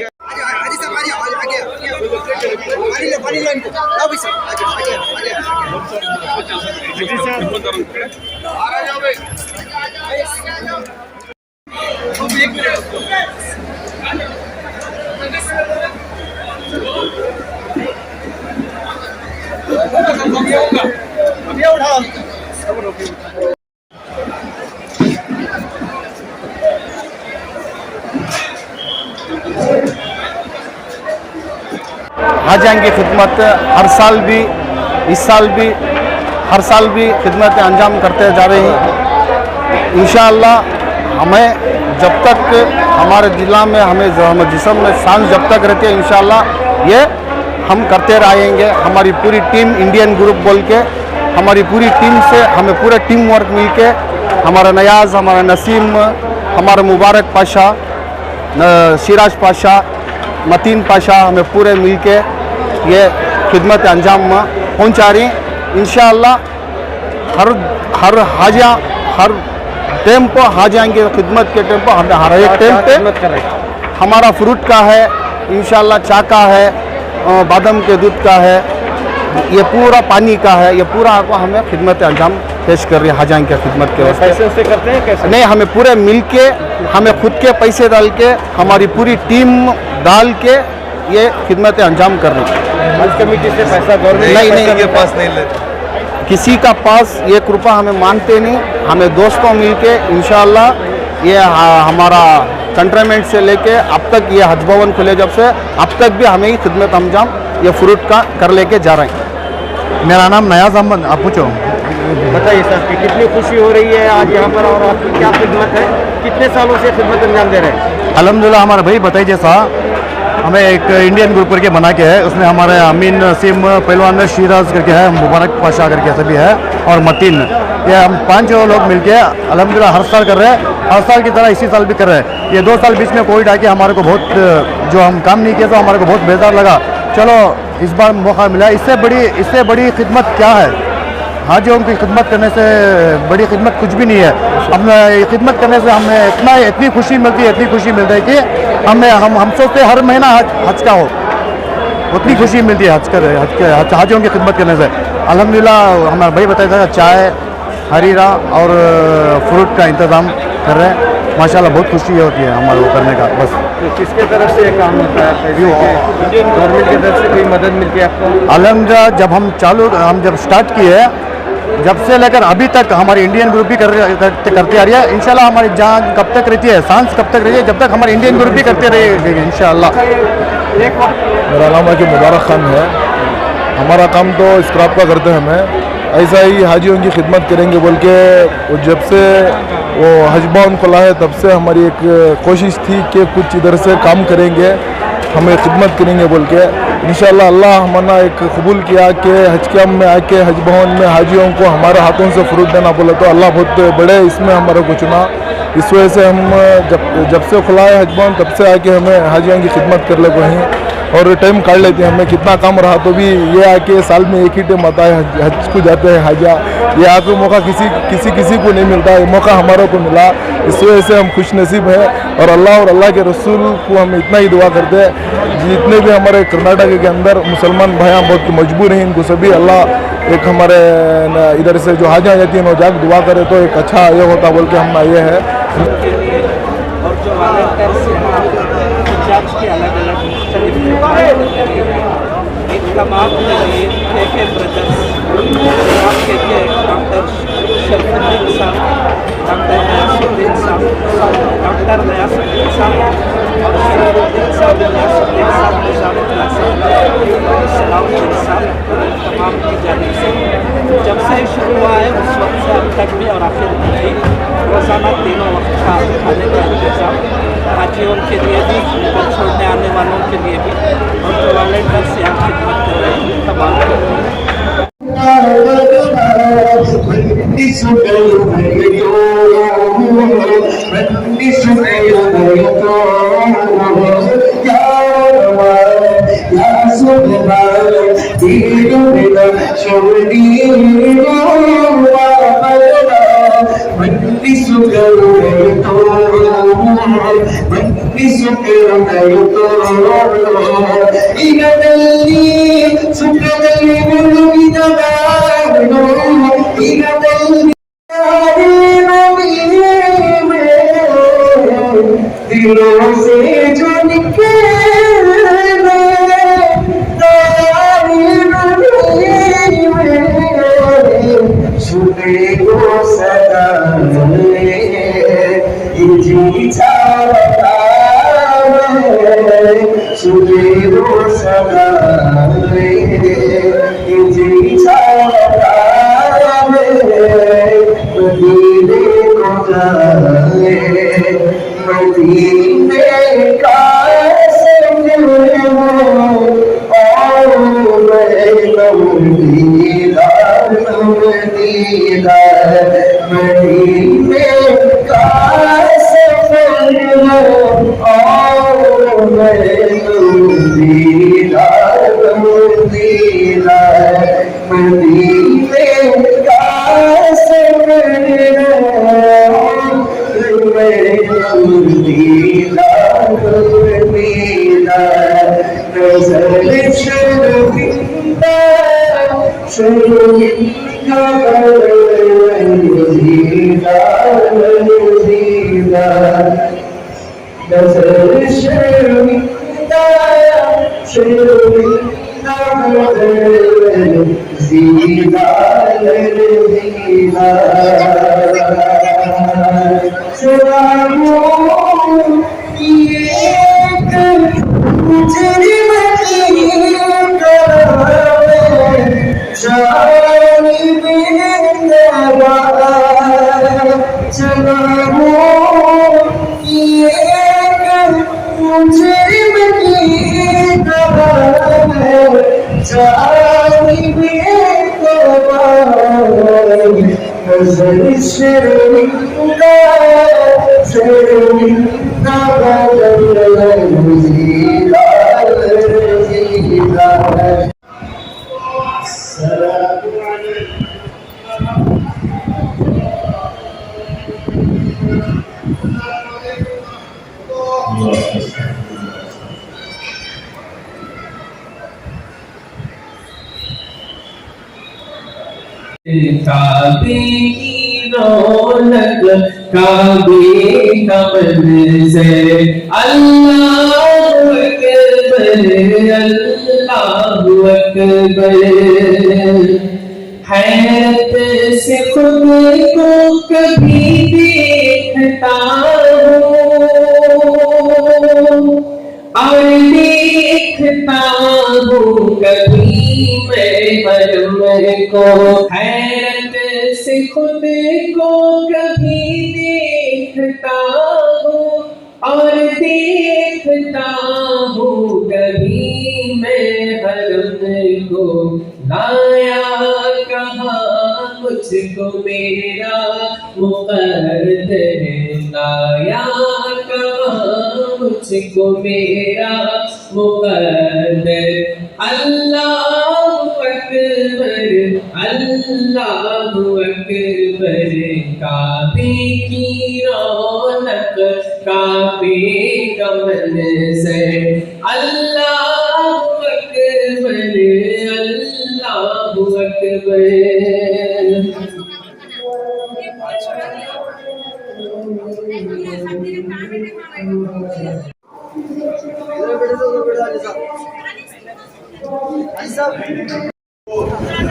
Speaker 9: हाजियां की खिदमत हर साल भी, इस साल भी, हर साल भी खिदमत अंजाम करते जा रहे हैं। इंशाअल्लाह हमें जब तक हमारे ज़िला में हमें जिस्म में सांस जब तक रहती है, इंशाअल्लाह ये हम करते रहेंगे। हमारी पूरी टीम इंडियन ग्रुप बोल के, हमारी पूरी टीम से हमें पूरा टीम वर्क मिल के, हमारा नयाज़, हमारा नसीम, हमारा मुबारक पाशा, सिराज पाशा, मतीन पाशा, हमें पूरे मिल के ये खिदमत अंजाम पहुँचा रही। इंशाअल्लाह हर हाजिया, हर टाइम पर हाजियां की खिदमत के टाइम पर हर एक टाइम पे हमारा फ्रूट का है, इंशाअल्लाह चाय का है, बादाम के दूध का है, ये पूरा पानी का है, ये पूरा आपको हमें खिदमत अंजाम पेश कर रही है हाजियां की खिदमत के वास्ते।
Speaker 16: पैसे से करते हैं कैसे?
Speaker 9: नहीं, हमें पूरे मिल के, हमें खुद के पैसे डाल के, हमारी पूरी टीम डाल के ये खिदमत अंजाम कर रही है।
Speaker 16: हज कमेटी से पैसा गवर्नमेंट
Speaker 9: नहीं
Speaker 16: के पास नहीं लेते,
Speaker 9: किसी का पास ये कृपा हमें मांगते नहीं। हमें दोस्तों मिल के इंशाअल्लाह ये हमारा कंट्रीमेंट से लेके अब तक ये हज भवन खुले जब से अब तक भी हमें ही खिदमत अंजाम ये फ्रूट का कर लेके जा रहे हैं।
Speaker 11: मेरा नाम नयाज़ अहमद, आप पूछो।
Speaker 16: बताइए साहब कि कितनी खुशी हो रही है आज यहाँ पर, और आपकी क्या खिदमत है, कितने सालों से खिदमत अंजाम दे रहे हैं?
Speaker 11: अल्हम्दुलिल्लाह हमारे भाई बताइए जैसा हमें एक इंडियन ग्रुप करके बना के है, उसमें हमारे अमीन नसीम पहलवान शिराज करके है, मुबारक पाशा करके सभी है, और मतीन, ये हम 5 लोग मिलके अल्हम्दुलिल्लाह हर साल कर रहे हैं। हर साल की तरह इसी साल भी कर रहे हैं। ये 2 साल बीच में कोविड आके हमारे को बहुत जो हम काम नहीं किया तो हमारे को बहुत बेजार लगा। चलो इस बार मौका मिला, इससे बड़ी खिदमत क्या है? हाजियों की खिदमत करने से बड़ी खिदमत कुछ भी नहीं है। हम खिदमत करने से हमें इतनी खुशी मिलती है, कि हम सोचते हर महीना हज का हो, उतनी खुशी मिलती है हाजियों की खिदमत करने से। अल्हम्दुलिल्लाह हमारे भाई बताया था चाय, हरीरा और फ्रूट का इंतज़ाम कर रहे हैं। माशाल्लाह बहुत खुशी होती है हमारे को करने का। बस
Speaker 16: तो किसके तरफ से ये काम होता है? इंडियन गवर्नमेंट की तरफ से कोई मदद मिलती है आपको?
Speaker 11: अल्हम्दुलिल्लाह जब हम स्टार्ट किए, जब से लेकर अभी तक हमारी इंडियन ग्रुप भी करते आ रही है। इंशाल्लाह हमारी जान कब तक रहती है, सांस कब तक रहती है, जब तक हमारी इंडियन ग्रुप भी करते रहेगी इंशाल्लाह।
Speaker 19: मेरा नाम है कि मुबारक खान है। हमारा काम तो स्क्रैप का करते हैं, हमें ऐसा ही हाजियों की खिदमत करेंगे बोल के जब से वो हज भवन खुला है तब से हमारी एक कोशिश थी कि कुछ इधर से काम करेंगे, हमें खिदमत करेंगे बोल के। इंशाल्लाह अल्लाह हमारा एक कबूल किया कि हज कैम्प में आके हज भवन में हाजियों को हमारे हाथों से फ्रूट देना बोला, तो अल्लाह बहुत बड़े इसमें हमारे को चुना। इस वजह से हम जब से खुला है हज भवन तब से आके हमें हाजियों की खिदमत कर ले वहीं और टाइम काट लेते हैं। हमें कितना काम रहा तो भी ये आके साल में एक ही टाइम आता है, हज को जाते हैं हाजिया। ये आके मौका किसी को नहीं मिलता, ये मौका हमारे को मिला। इस वजह से हम खुश नसीब हैं और अल्लाह के रसूल को हम इतना ही दुआ करते हैं। जितने भी हमारे कर्नाटक के अंदर मुसलमान भाइयाँ बहुत मजबूर हैं, इनको सभी अल्लाह एक हमारे इधर से जो हाजियाँ जाती हैं जाकर दुआ करे तो एक अच्छा ये होता बोल के हम ये है।
Speaker 16: और जो अलग-अलग
Speaker 20: भी घर छोड़ने आने वालों के लिए भी और जो वॉलंटियर से यहाँ खिदमत कर रहे हैं तमाम
Speaker 1: दिलों से जो
Speaker 3: काबे की रौनक काबे का मंज़र अल्लाहु अकबर अल्लाहु अकबर हैरत से खुद को कभी देखता हूँ और देखता हूँ कभी मैं हरम को हैरत से खुद को कभी देखता हूँ और देखता हूँ कभी मैं हरम को लाया कहाँ मुझको मेरा मुक़द्दर लाया कहाँ मुझको मेरा मुक़द्दर अल्लाहु अकबर काबे की रौनक काबे का मंज़र अल्लाहु अकबर अल्लाहु अकबर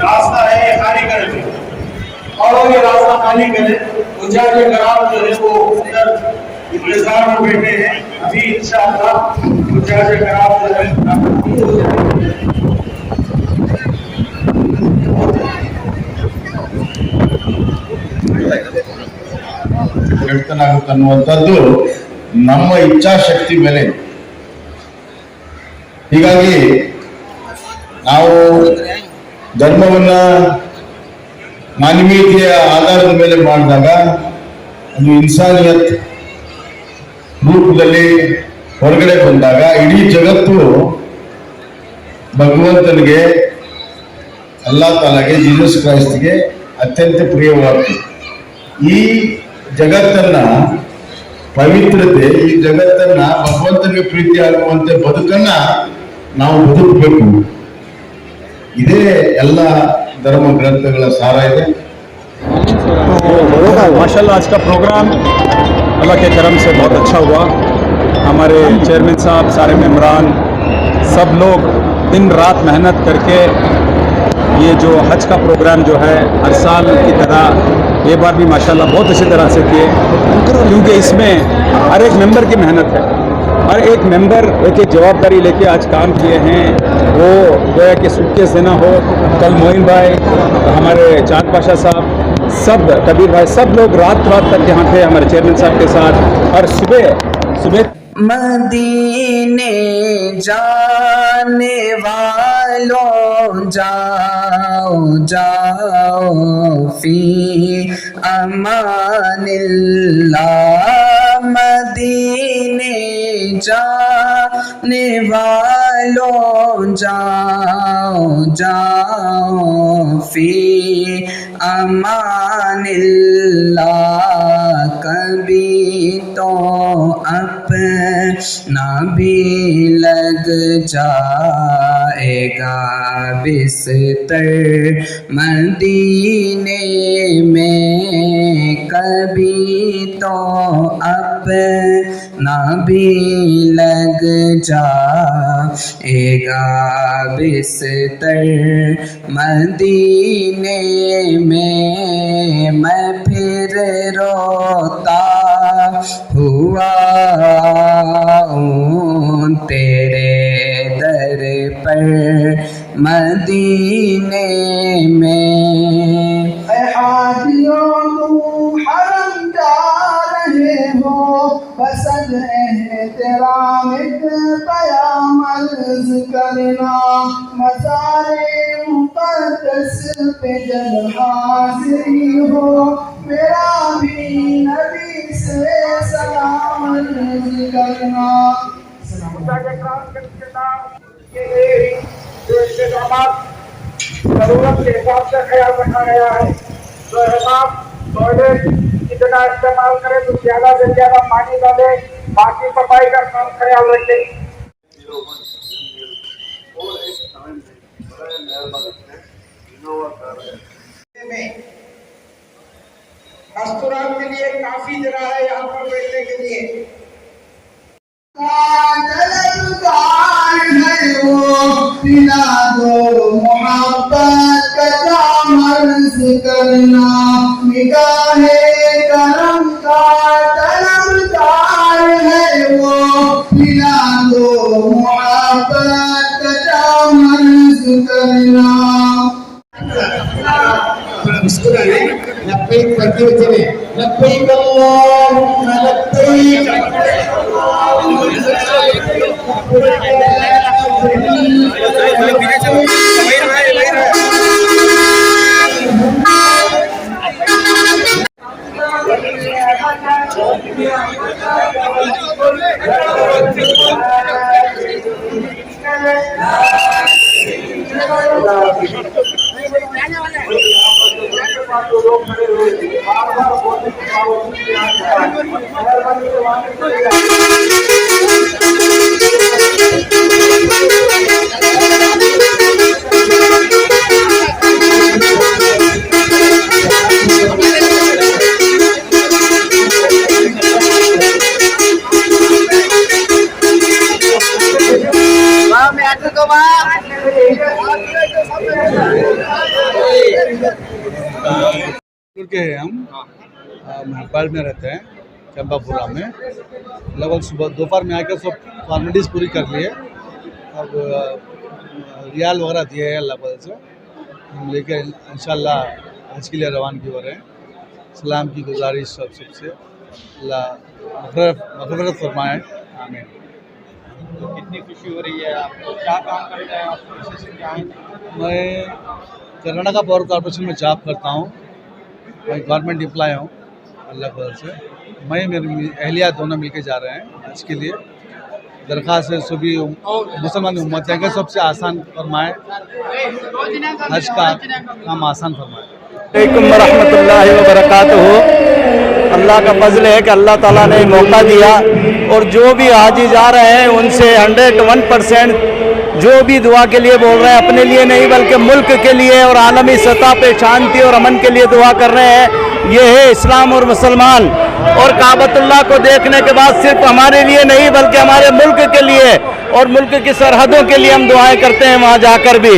Speaker 1: रास्ता है खाली कर दे और ये रास्ता खाली करे गुजार के कराम जो है वो इंतजार में बैठे हैं अभी इंशाअल्लाह गुजार के कराम जो है
Speaker 21: ಕೀರ್ತನಾಗುತ್ತನ್ನುವಂಥದ್ದು ನಮ್ಮ ಇಚ್ಛಾಶಕ್ತಿ ಮೇಲೆ. ಹೀಗಾಗಿ ನಾವು ಧರ್ಮವನ್ನ ಮಾನವೀಯತೆಯ ಆಧಾರದ ಮೇಲೆ ಮಾಡಿದಾಗ ಅದು ಇನ್ಸಾನಿಯತ್ ರೂಪದಲ್ಲಿ ಹೊರಗಡೆ ಬಂದಾಗ ಇಡೀ ಜಗತ್ತು ಭಗವಂತನಿಗೆ, ಅಲ್ಲಾ ತಾಲಾಗೆ, ಜೀಸಸ್ ಕ್ರೈಸ್ಟ್ಗೆ ಅತ್ಯಂತ ಪ್ರಿಯವಾಗ್ತದೆ. ಈ ಜಗತ್ತನ್ನ ಪವಿತ್ರತೆ, ಈ ಜಗತ್ತನ್ನ ಭಗವಂತನಿಗೆ ಪ್ರೀತಿ ಆಗುವಂತೆ ಬದುಕನ್ನ ನಾವು ಬದುಕಬೇಕು. ಇದೇ ಎಲ್ಲ धर्म ग्रंथಗಳ सार है।
Speaker 22: माशाल्लाह आज का प्रोग्राम अल्लाह के करम से बहुत अच्छा हुआ। हमारे चेयरमैन साहब, सारे मेंबरान, सब लोग दिन रात मेहनत करके ये जो हज का प्रोग्राम जो है हर साल की तरह ये बार भी माशाल्लाह बहुत अच्छी तरह से किए, क्योंकि इसमें हर एक मेंबर की मेहनत है। हर एक मेंबर एक जवाबदारी लेके आज काम किए हैं। वो गोया कि सूटकेस देना हो, कल मोइन भाई, हमारे चांद पाशा साहब, सब कबीर भाई, सब लोग रात तक यहाँ थे हमारे चेयरमैन साहब के साथ। और सुबह
Speaker 23: मदीने जाने वालों जाओ जाओ फी अमानिल्लाह, मदीने जाने वालों जाओ जाओ फी अमानिल्लाह। कभी तो अपना भी लग जाएगा बिस्तर मदीने में, कभी तो अपना भी लग जाएगा बिस्तर मदीने में। मैं फिर रोता हुआ तेरे दर पर मदीने में।
Speaker 1: हाजियों हरम जा रहे हो, पसंद एहतराम क़याम अर्ज़ करना, मज़ारे मुक़द्दस पे जब हाज़िरी हो, मेरा भी नबी से सलाम अर्ज़ करना। जरूरत के हिसाब से ख्याल रखा गया है। तो एहसास टॉयलेट कितना इस्तेमाल करें तो ज्यादा से ज्यादा पानी डालें, बाकी सफाई का खास ख्याल रखें। मस्तूरात के लिए काफी जगह है यहाँ पर बैठने के लिए। पिला दो मोहब्बत का जाम अर्ज़ करना, निगाहे करम का तलबगार है वो, पिला दो मोहब्बत का जाम अर्ज़ करना। मुस्कुराए, लब्बैक करते हुए चले, लब्बैक अल्लाहुम्मा लब्बैक।
Speaker 5: के हैं हम भोपाल में रहते हैं, चंपापुरा में। लगभग सुबह दोपहर में आकर सब फॉर्मेलिटीज़ पूरी कर लिए। अब रियाल वगैरह दिए हैं अल्लाह वजह से, हम लेकर इंशाल्लाह हज के लिए रवानगी हो रहे हैं। सलाम की गुजारिश सबसे मग़फ़िरत फरमाए। आमीन।
Speaker 16: तो कितनी खुशी हो रही है आपको? क्या काम करते हैं आप? पेशे से क्या हैं?
Speaker 5: मैं कर्नाटका पावर कॉर्पोरेशन में जॉब करता हूँ। मैं गवर्नमेंट एम्प्लॉय हूँ अल्लाह की वजह से। मैं मेरी अहलिया दोनों मिलके जा रहे हैं हज के लिए। दरख्वास्त है सभी मुसलमान उम्मत है कि सबसे आसान फरमाए, हज का काम आसान फरमाए।
Speaker 16: अलैकुम वरहमतुल्लाहि वबरकातुहू। अल्लाह का फजल है कि अल्लाह ताला ने मौका दिया और जो भी हाजी जा रहे हैं उनसे 101% जो भी दुआ के लिए बोल रहे हैं, अपने लिए नहीं बल्कि मुल्क के लिए और आलमी सतह पे शांति और अमन के लिए दुआ कर रहे हैं। ये है इस्लाम और मुसलमान। और काबतुल्लाह को देखने के बाद सिर्फ हमारे लिए नहीं बल्कि हमारे मुल्क के लिए और मुल्क की सरहदों के लिए हम दुआएं करते हैं वहाँ जाकर भी।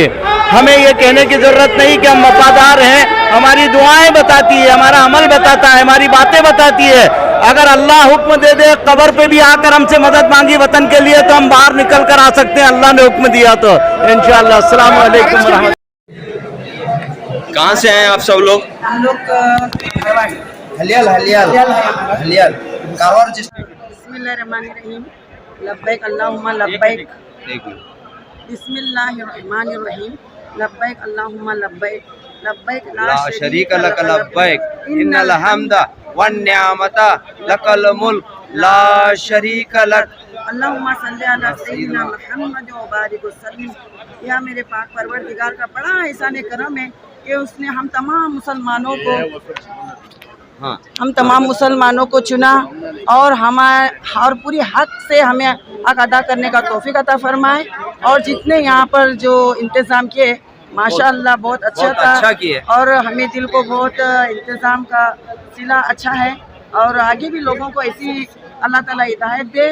Speaker 16: हमें ये कहने की ज़रूरत नहीं कि हम वफादार हैं, हमारी दुआएं बताती है, हमारा अमल बताता है, हमारी बातें बताती है। अगर अल्लाह हुक्म दे दे कब्र पे भी आकर हमसे मदद मांगी वतन के लिए तो हम बाहर निकल कर आ सकते हैं, अल्लाह ने हुक्म दिया तो इंशाअल्लाह। अस्सलाम वालेकुम रहमतुल्लाह।
Speaker 6: कहाँ से हैं आप सब लोग?
Speaker 7: हम लोग
Speaker 6: हलियाल कावर
Speaker 7: बिस्मिल्लाहिर्रहमानिर्रहीम। लब्बैक अल्लाहुम्मा लब्बैक। बिस्मिल्लाहिर्रहमानिर्रहीम। लब्बैक अल्लाहुम्मा लब्बैक। लब्बैक
Speaker 6: ला शरीका लक लब्बैक इन्नल हम्दा वन निअमता लकल मुल्क ला शरीका लक।
Speaker 7: अल्लाहुम्मा सल्ली अला सय्यिदिना मुहम्मद व बारिक वसल्लिम। या मेरे पाक परवरदिगार का बड़ा एहसान करम है कि उसने हम तमाम मुसलमानों को चुना और और पूरी हक से हमें हक अदा करने का तौफीक अता फरमाए। और जितने यहाँ पर जो इंतज़ाम किए माशाअल्लाह बहुत अच्छा था और हमें दिल को बहुत इंतज़ाम का सिला अच्छा है। और आगे भी लोगों को ऐसी अल्लाह ताला हिदायत दे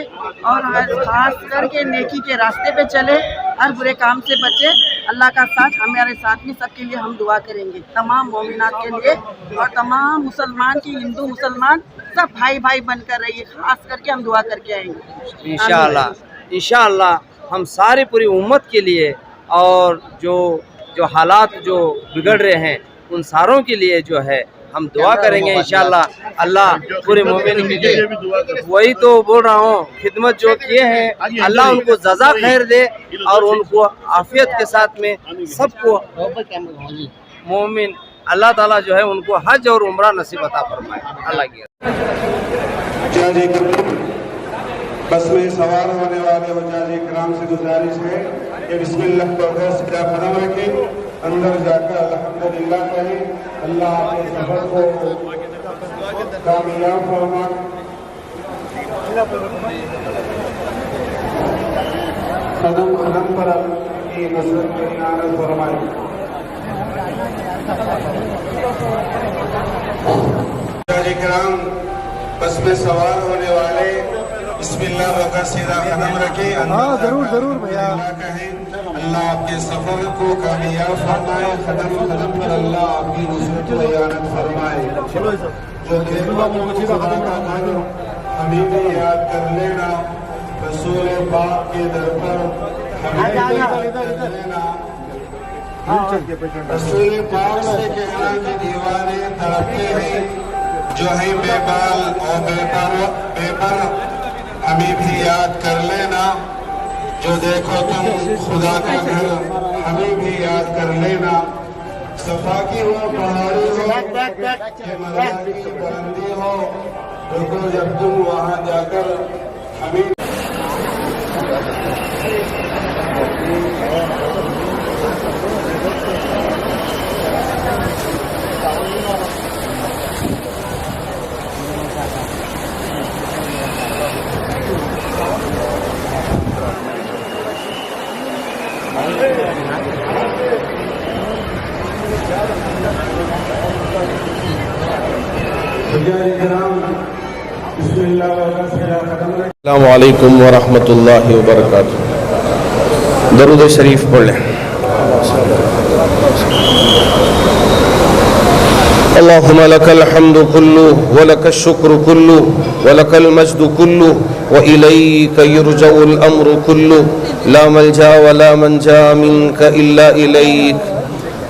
Speaker 7: और ख़ास करके नेकी के रास्ते पे चले, हर बुरे काम से बचे। अल्लाह का साथ हमारे साथ में सबके लिए हम दुआ करेंगे, तमाम मोमिनात के लिए और तमाम मुसलमान की, हिंदू मुसलमान सब भाई भाई बनकर रहिए। खास करके हम दुआ करके आएंगे
Speaker 6: इंशाअल्लाह। हम सारी पूरी उम्मत के लिए और जो हालात जो बिगड़ रहे हैं उन सारों के लिए जो है हम दुआ करेंगे इंशाअल्लाह। अल्लाह पूरे मोमिन के लिए, वही तो बोल रहा हूँ, खिदमत जो किए हैं अल्लाह उनको जज़ा खैर दे और उनको आफियत के साथ में सबको मोमिन अल्लाह ताला जो है उनको हज और उम्रा नसीब अता फरमाए। अल्लाह की
Speaker 8: बस में सवार होने वाले हुज्जाज इकराम से गुजारिश है कि बिस्मिल्लाह पढ़कर सीधा कदम रखें, अंदर जाकर अल्हम्दुलिल्लाह कहें। अल्लाह आपके सफर को कामयाब फरमाए। कदम कदम पर अपनी नसरत की इनायत फरमाए। हुज्जाज इकराम बस में सवार होने वाले बिस्मिल्लाह होकर सीधा कदम रखे, जरूर भैया कहें। अल्लाह आपके सफर को कामयाब फरमाए। कदम कदम पर अल्लाह आपकी नुसरत व इयानत फरमाए। जो देखो खुदा का घर हमें भी याद कर लेना, रसूल पाक के दर पर हमें भी याद कर लेना। रसूल पाक से कहना कि दीवाने तड़पते हैं जो है बेबाल और बेपर हमें भी याद कर लेना। जो देखो तुम खुदा का घर हमें भी याद कर लेना। सफा की हो पहाड़ी हो कि मर्दा की बुलंदी हो, रुको जब तुम वहाँ जाकर हमें
Speaker 24: अस्सलामु अलैकुम वरहमतुल्लाहि वबरकातुहू। दरूद शरीफ पढ़ लें। अल्लाहुम्मा लकल हम्दु कुल्लु व लकश शुक्र कुल्लु व लकल मज्दु कुल्लु व इलैका युरजउल अम्रु कुल्लु ला मलजा व ला मंजा मिनका इल्ला इलैक।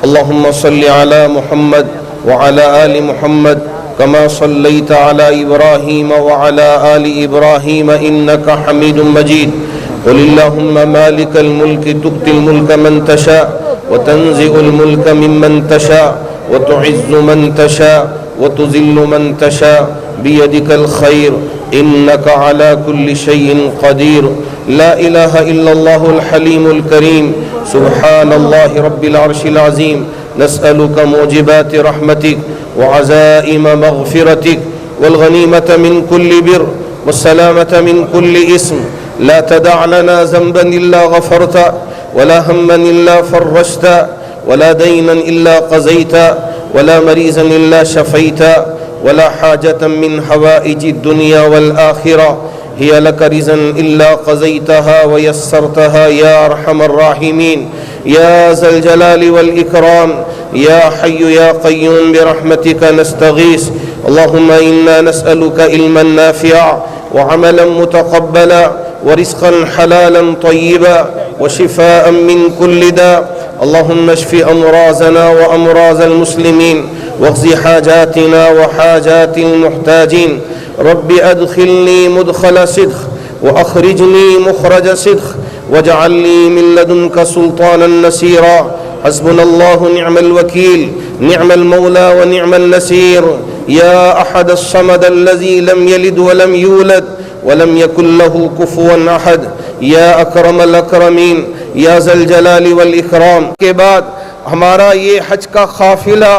Speaker 24: अल्लाहुम्मा सल्लि अला मुहम्मद व अला आलि मुहम्मद कमा सल्लैता अला इब्राहीम व अला आलि इब्राहीम इन्नका हमीदुम मजीद। कुलिल्लाहुम्मा मालिकल मुल्क तु'तिल मुल्क मन तशा व तंज़िउल मुल्क मिम्मन तशा व तु'इज़्ज़ु मन तशा व तुज़िल्लु मन तशा बियदिकल खैर इन्नका अला कुल्लि शैइन क़दीर। ला इलाहा इल्लल्लाहुल हलीमुल करीम सुब्हानल्लाहि रब्बिल अर्शिल अज़ीम। नस्अलुका मूजिबाति रहमतिक व अज़ाइम मग़फ़िरतिक वल गनीमत मिन कुल्लि बिर वस्सलामत मिन कुल्लि इस्म। ला तदअ लना ज़ंबन इल्ला गफ़रता वला हम्मन इल्ला फ़र्रजता वला दयनन इल्ला क़ज़यता वला मरीज़न इल्ला शफ़ैता वला हाजतन मिन हवाइजिद दुनिया वल आखिरा हिय लक रिज़न इल्ला क़ज़यतहा व यस्सरतहा या अरहमर राहिमीन या ज़ल जलाली वल इकराम या हय्यु या क़य्यूम बिरहमतिका नस्तगीस। अल्लाहुम्मा इन्ना नस्अलुका इल्मन नाफ़िअ व अमलन मुतक़ब्बला व रिज़्क़न हलालन तय्यिबा व शिफ़ाअन मिन कुल्लि दा। अल्लाहुम्मा इश्फ़ि अमराज़ना व अमराज़ल मुस्लिमीन वक़्ज़ि हाजातिना व हाजातिल मुहताजीन। रब्बि अदखिलनी मुदखल सिद्क़ व अखरिजनी मुखरज सिद्क़ वजअलनी मिन लदुनका सुल्तानन नसीरा। हस्बुनल्लाहु निअमल वकील निअमल मौला व निअमन नसीर। या अहदस समदल्लज़ी लम यलिद व लम यूलद व लम यकुल लहू कुफुवन अहद। या अकरमल अकरमीन या ज़ल जलाली वल इकराम। के बाद हमारा ये हज का काफिला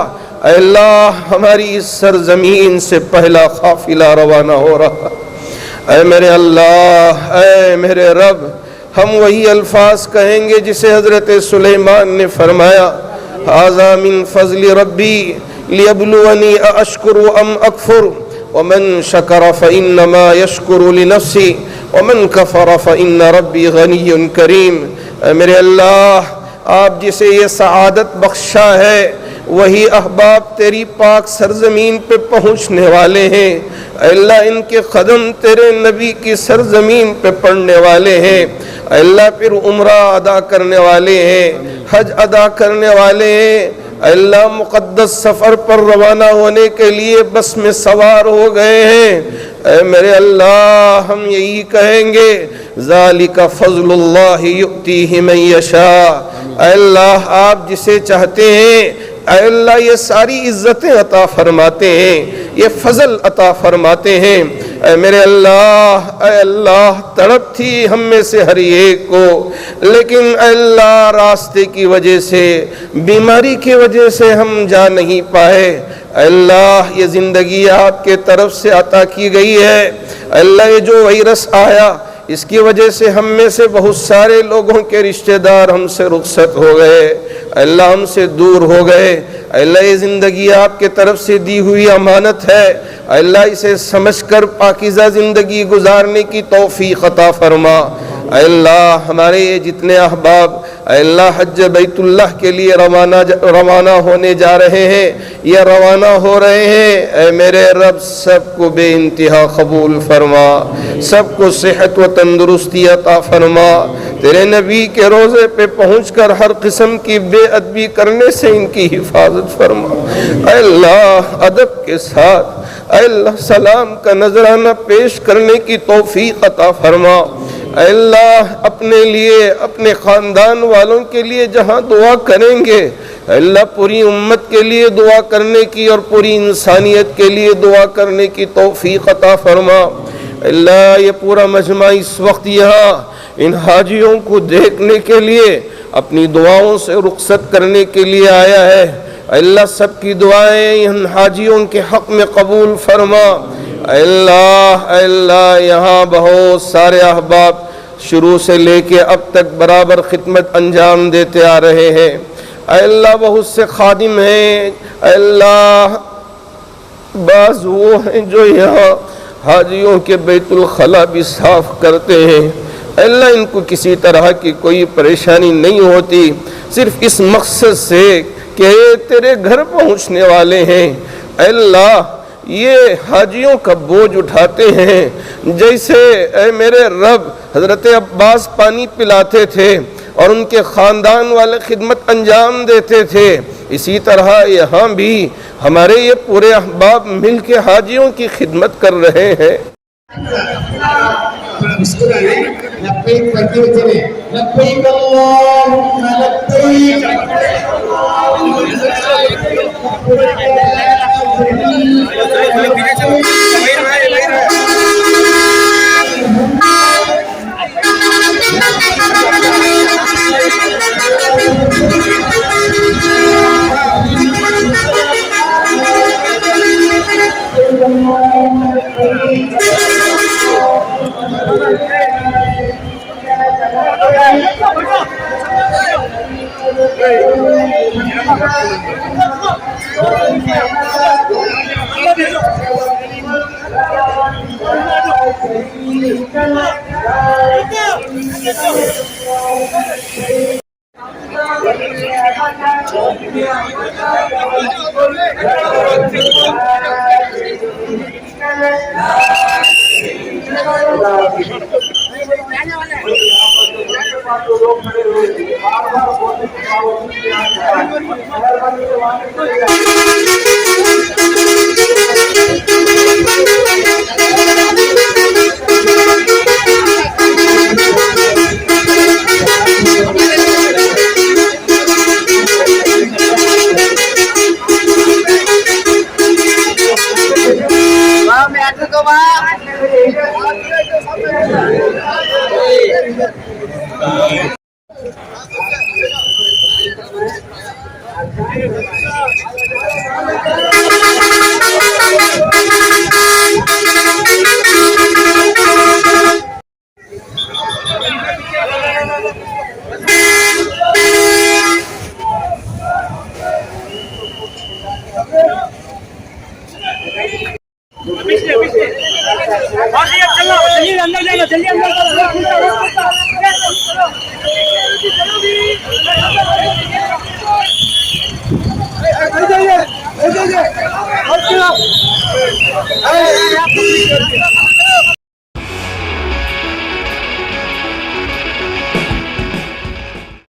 Speaker 24: अल्लाह हमारी इस सरजमीन से पहला काफिला रवाना हो रहा। ऐ मेरे अल्लाह, ऐ मेरे रब, हम वही अल्फाज कहेंगे जिसे हज़रत सुलेमान ने फरमाया, हाज़ा मिन फ़ज़्लि रब्बी लियब्लुवनी अअश्कुरु अम अकफुर वमन शकर फ़इन्नमा यशकुरु लिनफ़्सी वमन कफ़र फ़इन्न रब्बी गनिय्युन करीम। मेरे अल्लाह, आप जिसे ये सआदत बख्शा है वही अहबाब तेरी पाक सरजमीन पे पहुँचने वाले हैं। अल्लाह, इनके कदम तेरे नबी की सरजमीन पे पड़ने वाले हैं। अल्लाह, फिर उम्रा अदा करने वाले हैं, हज अदा करने वाले हैं। अल्लाह, मुक़द्दस सफ़र पर रवाना होने के लिए बस में सवार हो गए हैं। ऐ मेरे अल्लाह, हम यही कहेंगे, ज़ालिका फ़ज़्लुल्लाहि युअतीहि मन यशा। अल्लाह, आप जिसे चाहते हैं अल्लाह ये सारी इज्जतें अता फरमाते हैं, ये फजल अता फरमाते हैं। मेरे अल्लाह, अल्लाह, तड़प थी हम में से हर एक को, लेकिन अल्लाह रास्ते की वजह से, बीमारी की वजह से हम जा नहीं पाए। अल्लाह, ये ज़िंदगी आपके तरफ से अता की गई है। अल्लाह, ये जो वायरस आया इसकी वजह से हम में से बहुत सारे लोगों के रिश्तेदार हमसे रुखसत हो गए, अल्लाह हमसे दूर हो गए। अल्लाह, ये ज़िंदगी आपके तरफ से दी हुई अमानत है। अल्लाह, इसे समझकर पाकीज़ा ज़िंदगी गुजारने की तौफ़ीक़ अता फरमा। अल्लाह, हमारे ये जितने अहबाब अल्लाह हज बैतुल्लाह के लिए रवाना होने जा रहे हैं या रवाना हो रहे हैं, ऐ मेरे रब, सबको बेइंतहा कबूल फरमा, सबको सेहत व तंदुरुस्ती अता फरमा। तेरे नबी के रोज़े पे पहुँचकर हर किस्म की बेअदबी करने से इनकी हिफाजत फरमा। अल्लाह, अदब के साथ अल्लाह सलाम का नजराना पेश करने की तौफीक अता फरमा। अल्लाह, अपने लिए, अपने ख़ानदान वालों के लिए जहाँ दुआ करेंगे, अल्लाह पूरी उम्मत के लिए दुआ करने की और पूरी इंसानियत के लिए दुआ करने की तौफीक अता फरमा। अल्लाह, ये पूरा मजमा इस वक्त यहाँ इन हाजियों को देखने के लिए, अपनी दुआओं से रुखसत करने के लिए आया है। अल्लाह, सबकी दुआएं इन हाजियों के हक़ में कबूल फरमा। अल्लाह, अल्लाह, यहाँ बहुत सारे अहबाब शुरू से लेके अब तक बराबर खिदमत अंजाम देते आ रहे हैं। अल्लाह, बहुत से खादिम हैं। अल्लाह, बाज़ वो हैं जो यहाँ हाजियों के बैतुल खला भी साफ करते हैं। अल्लाह, इनको किसी तरह की कोई परेशानी नहीं होती, सिर्फ इस मकसद से कि ये तेरे घर पहुँचने वाले हैं। अल्लाह, ये हाजियों का बोझ उठाते हैं, जैसे ऐ मेरे रब हज़रत अब्बास पानी पिलाते थे और उनके ख़ानदान वाले खिदमत अंजाम देते थे, इसी तरह यहाँ भी हमारे ये पूरे अहबाब मिल के हाजियों की खिदमत कर रहे हैं।
Speaker 20: जल्दी अंदर जाना, जल्दी अंदर जाना।